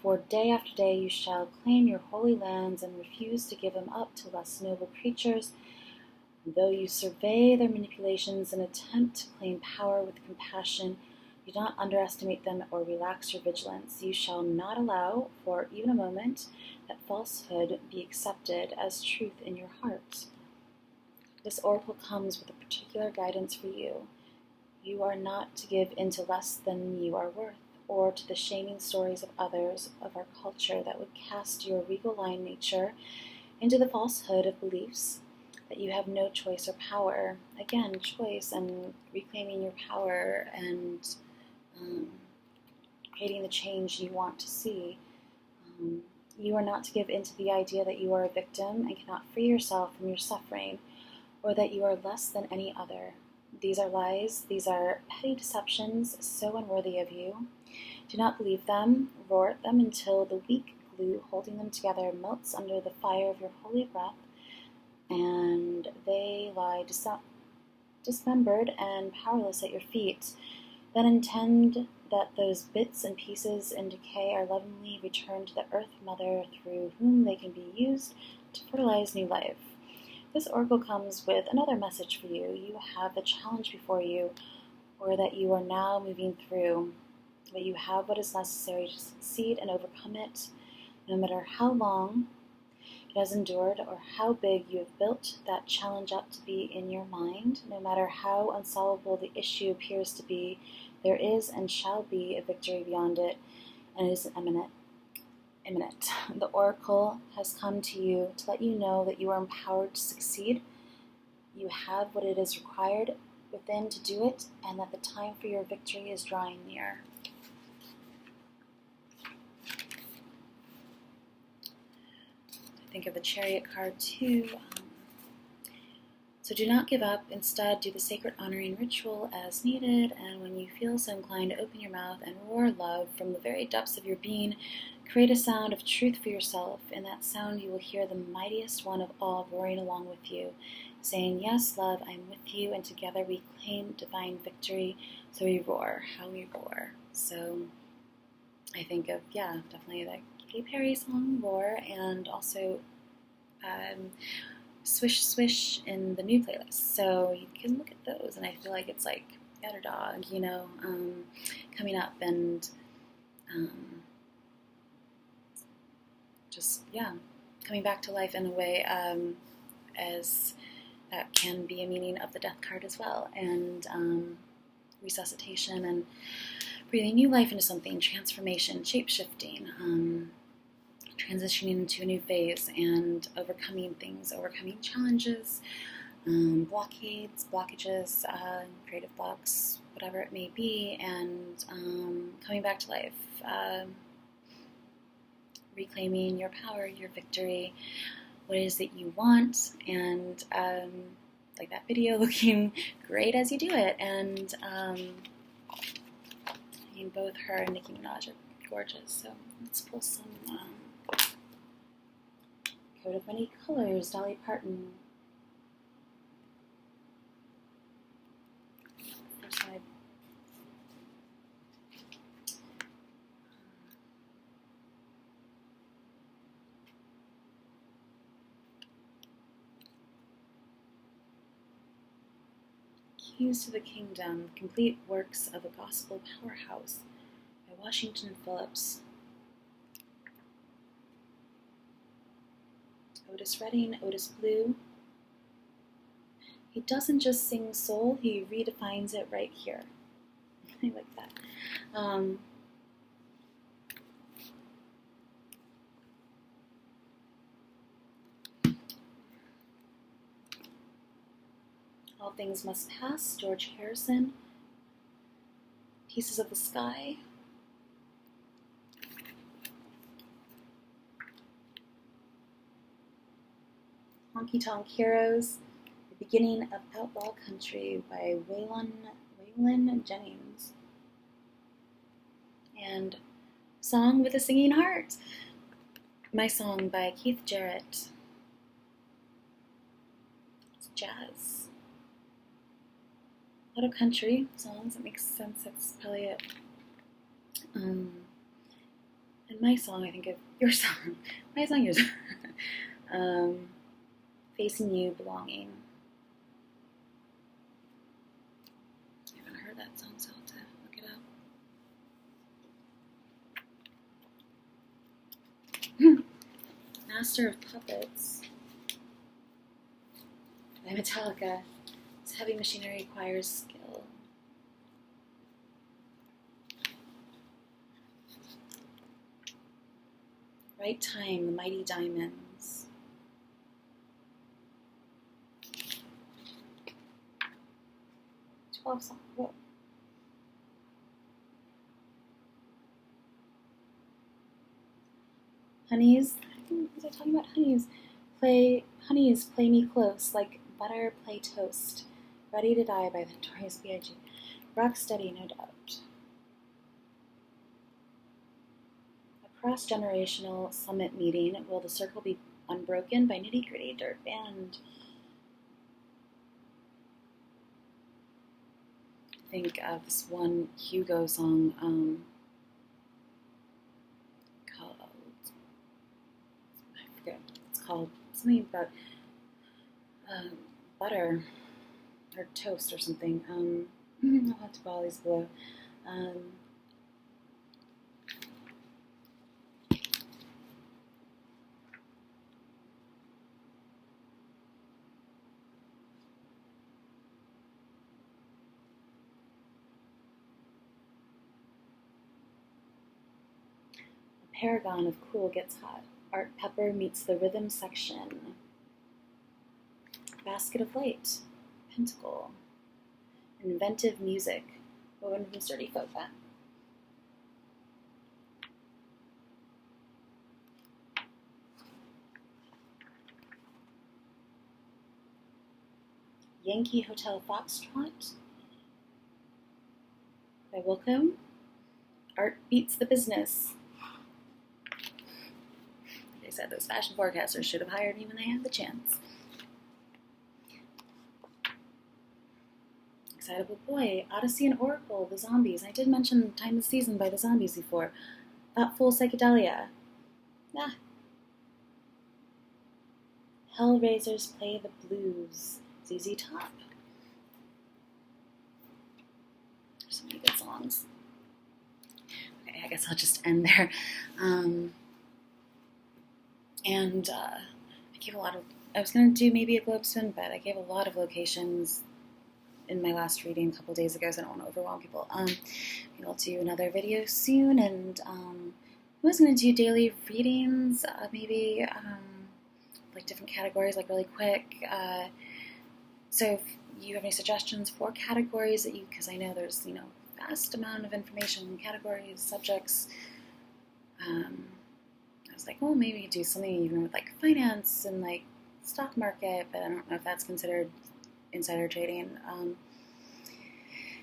For day after day you shall claim your holy lands and refuse to give them up to less noble creatures. Though you survey their manipulations and attempt to claim power with compassion, do not underestimate them or relax your vigilance. You shall not allow, for even a moment, that falsehood be accepted as truth in your heart. This oracle comes with a particular guidance for you. You are not to give in to less than you are worth, or to the shaming stories of others of our culture that would cast your regal lion nature into the falsehood of beliefs that you have no choice or power. Again, choice and reclaiming your power and creating the change you want to see. You are not to give in to the idea that you are a victim and cannot free yourself from your suffering, or that you are less than any other. These are lies, these are petty deceptions, so unworthy of you. Do not believe them, roar at them until the weak glue holding them together melts under the fire of your holy breath, and they lie dismembered and powerless at your feet. Then intend that those bits and pieces in decay are lovingly returned to the Earth Mother, through whom they can be used to fertilize new life. This oracle comes with another message for you. You have a challenge before you, or that you are now moving through, that you have what is necessary to succeed and overcome it, no matter how long it has endured or how big you have built that challenge up to be in your mind. No matter how unsolvable the issue appears to be, there is and shall be a victory beyond it, and it is imminent. The oracle has come to you to let you know that you are empowered to succeed. You have what it is required within to do it, and that the time for your victory is drawing near. I think of the Chariot card too. So do not give up. Instead, do the sacred honoring ritual as needed, and when you feel so inclined, open your mouth and roar love from the very depths of your being. Create a sound of truth for yourself. In that sound, you will hear the mightiest one of all roaring along with you, saying, yes, love, I'm with you, and together we claim divine victory. So we roar, how we roar. So I think of, definitely the Katy Perry song, Roar, and also Swish Swish in the new playlist. So you can look at those, and I feel like it's like Underdog, coming up, and coming back to life in a way as that can be a meaning of the death card as well, and resuscitation and breathing new life into something, transformation, shape-shifting, transitioning into a new phase, and overcoming things, overcoming challenges, blockages, creative blocks, whatever it may be, and coming back to life, reclaiming your power, your victory, what it is that you want, and like that video, looking great as you do it. And both her and Nicki Minaj are gorgeous. So let's pull some Coat of Many Colors, Dolly Parton. First one Keys to the Kingdom, Complete Works of a Gospel Powerhouse by Washington Phillips. Otis Redding, Otis Blue. He doesn't just sing soul, he redefines it right here. I like that. All Things Must Pass, George Harrison. Pieces of the Sky. Honky Tonk Heroes, The Beginning of Outlaw Country by Waylon Jennings. And Song with a Singing Heart, My Song by Keith Jarrett. It's jazz. A lot of country songs, that makes sense, that's probably it. And my song, I think of your song. My song, yours. Facing You, Belonging. I haven't heard that song, so I'll have to look it up. Master of Puppets by Metallica. This heavy machinery requires skill. Right Time, The Mighty Diamonds. Songs. Whoa. Honeys. Was I talking about Honeys? Honeys, Play Me Close, Like Butter, Play Toast. Ready to Die by the Notorious B.I.G. Rock Steady, no doubt. A cross-generational summit meeting. Will the Circle Be Unbroken by Nitty Gritty Dirt Band. Think of this one Hugo song called, I forget, it's called something about butter or toast or something. I'll have to follow these below. Paragon of Cool Gets Hot. Art Pepper meets the Rhythm Section. Basket of Light. Pentacle. Inventive Music. Woven from Sturdy Folk. Yankee Hotel Foxtrot by Wilco. Art beats the business. Like I said, those fashion forecasters should have hired me when they had the chance. Excitable Boy, Odyssey and Oracle, The Zombies. I did mention Time of the Season by The Zombies before. Thoughtful Psychedelia. Ah. Hellraisers Play the Blues. ZZ Top. There's so many good songs. Okay, I guess I'll just end there. I gave a lot of, I was going to do maybe a globe spin, but I gave a lot of locations in my last reading a couple days ago, so I don't want to overwhelm people. Maybe I'll do another video soon, and I was going to do daily readings, maybe like different categories, like really quick. So if you have any suggestions for categories that you, because I know there's, vast amount of information, categories, subjects. I was like, well, maybe do something even with like finance and like stock market, but I don't know if that's considered insider trading.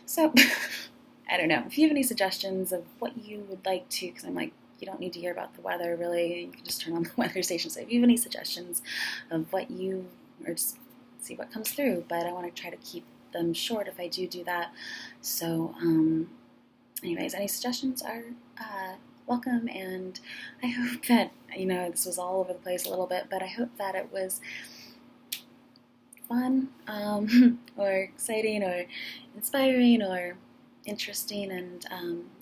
So I don't know. If you have any suggestions of what you would like to, because I'm like, you don't need to hear about the weather really. You can just turn on the weather station. So if you have any suggestions of what you, or just see what comes through. But I want to try to keep them short if I do that. So anyways, any suggestions are welcome, and I hope that, this was all over the place a little bit, but I hope that it was fun, or exciting, or inspiring, or interesting, and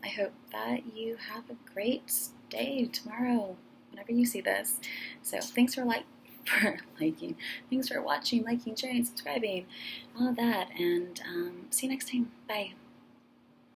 I hope that you have a great day tomorrow, whenever you see this. So thanks for liking, thanks for watching, liking, sharing, subscribing, all of that, and see you next time. Bye.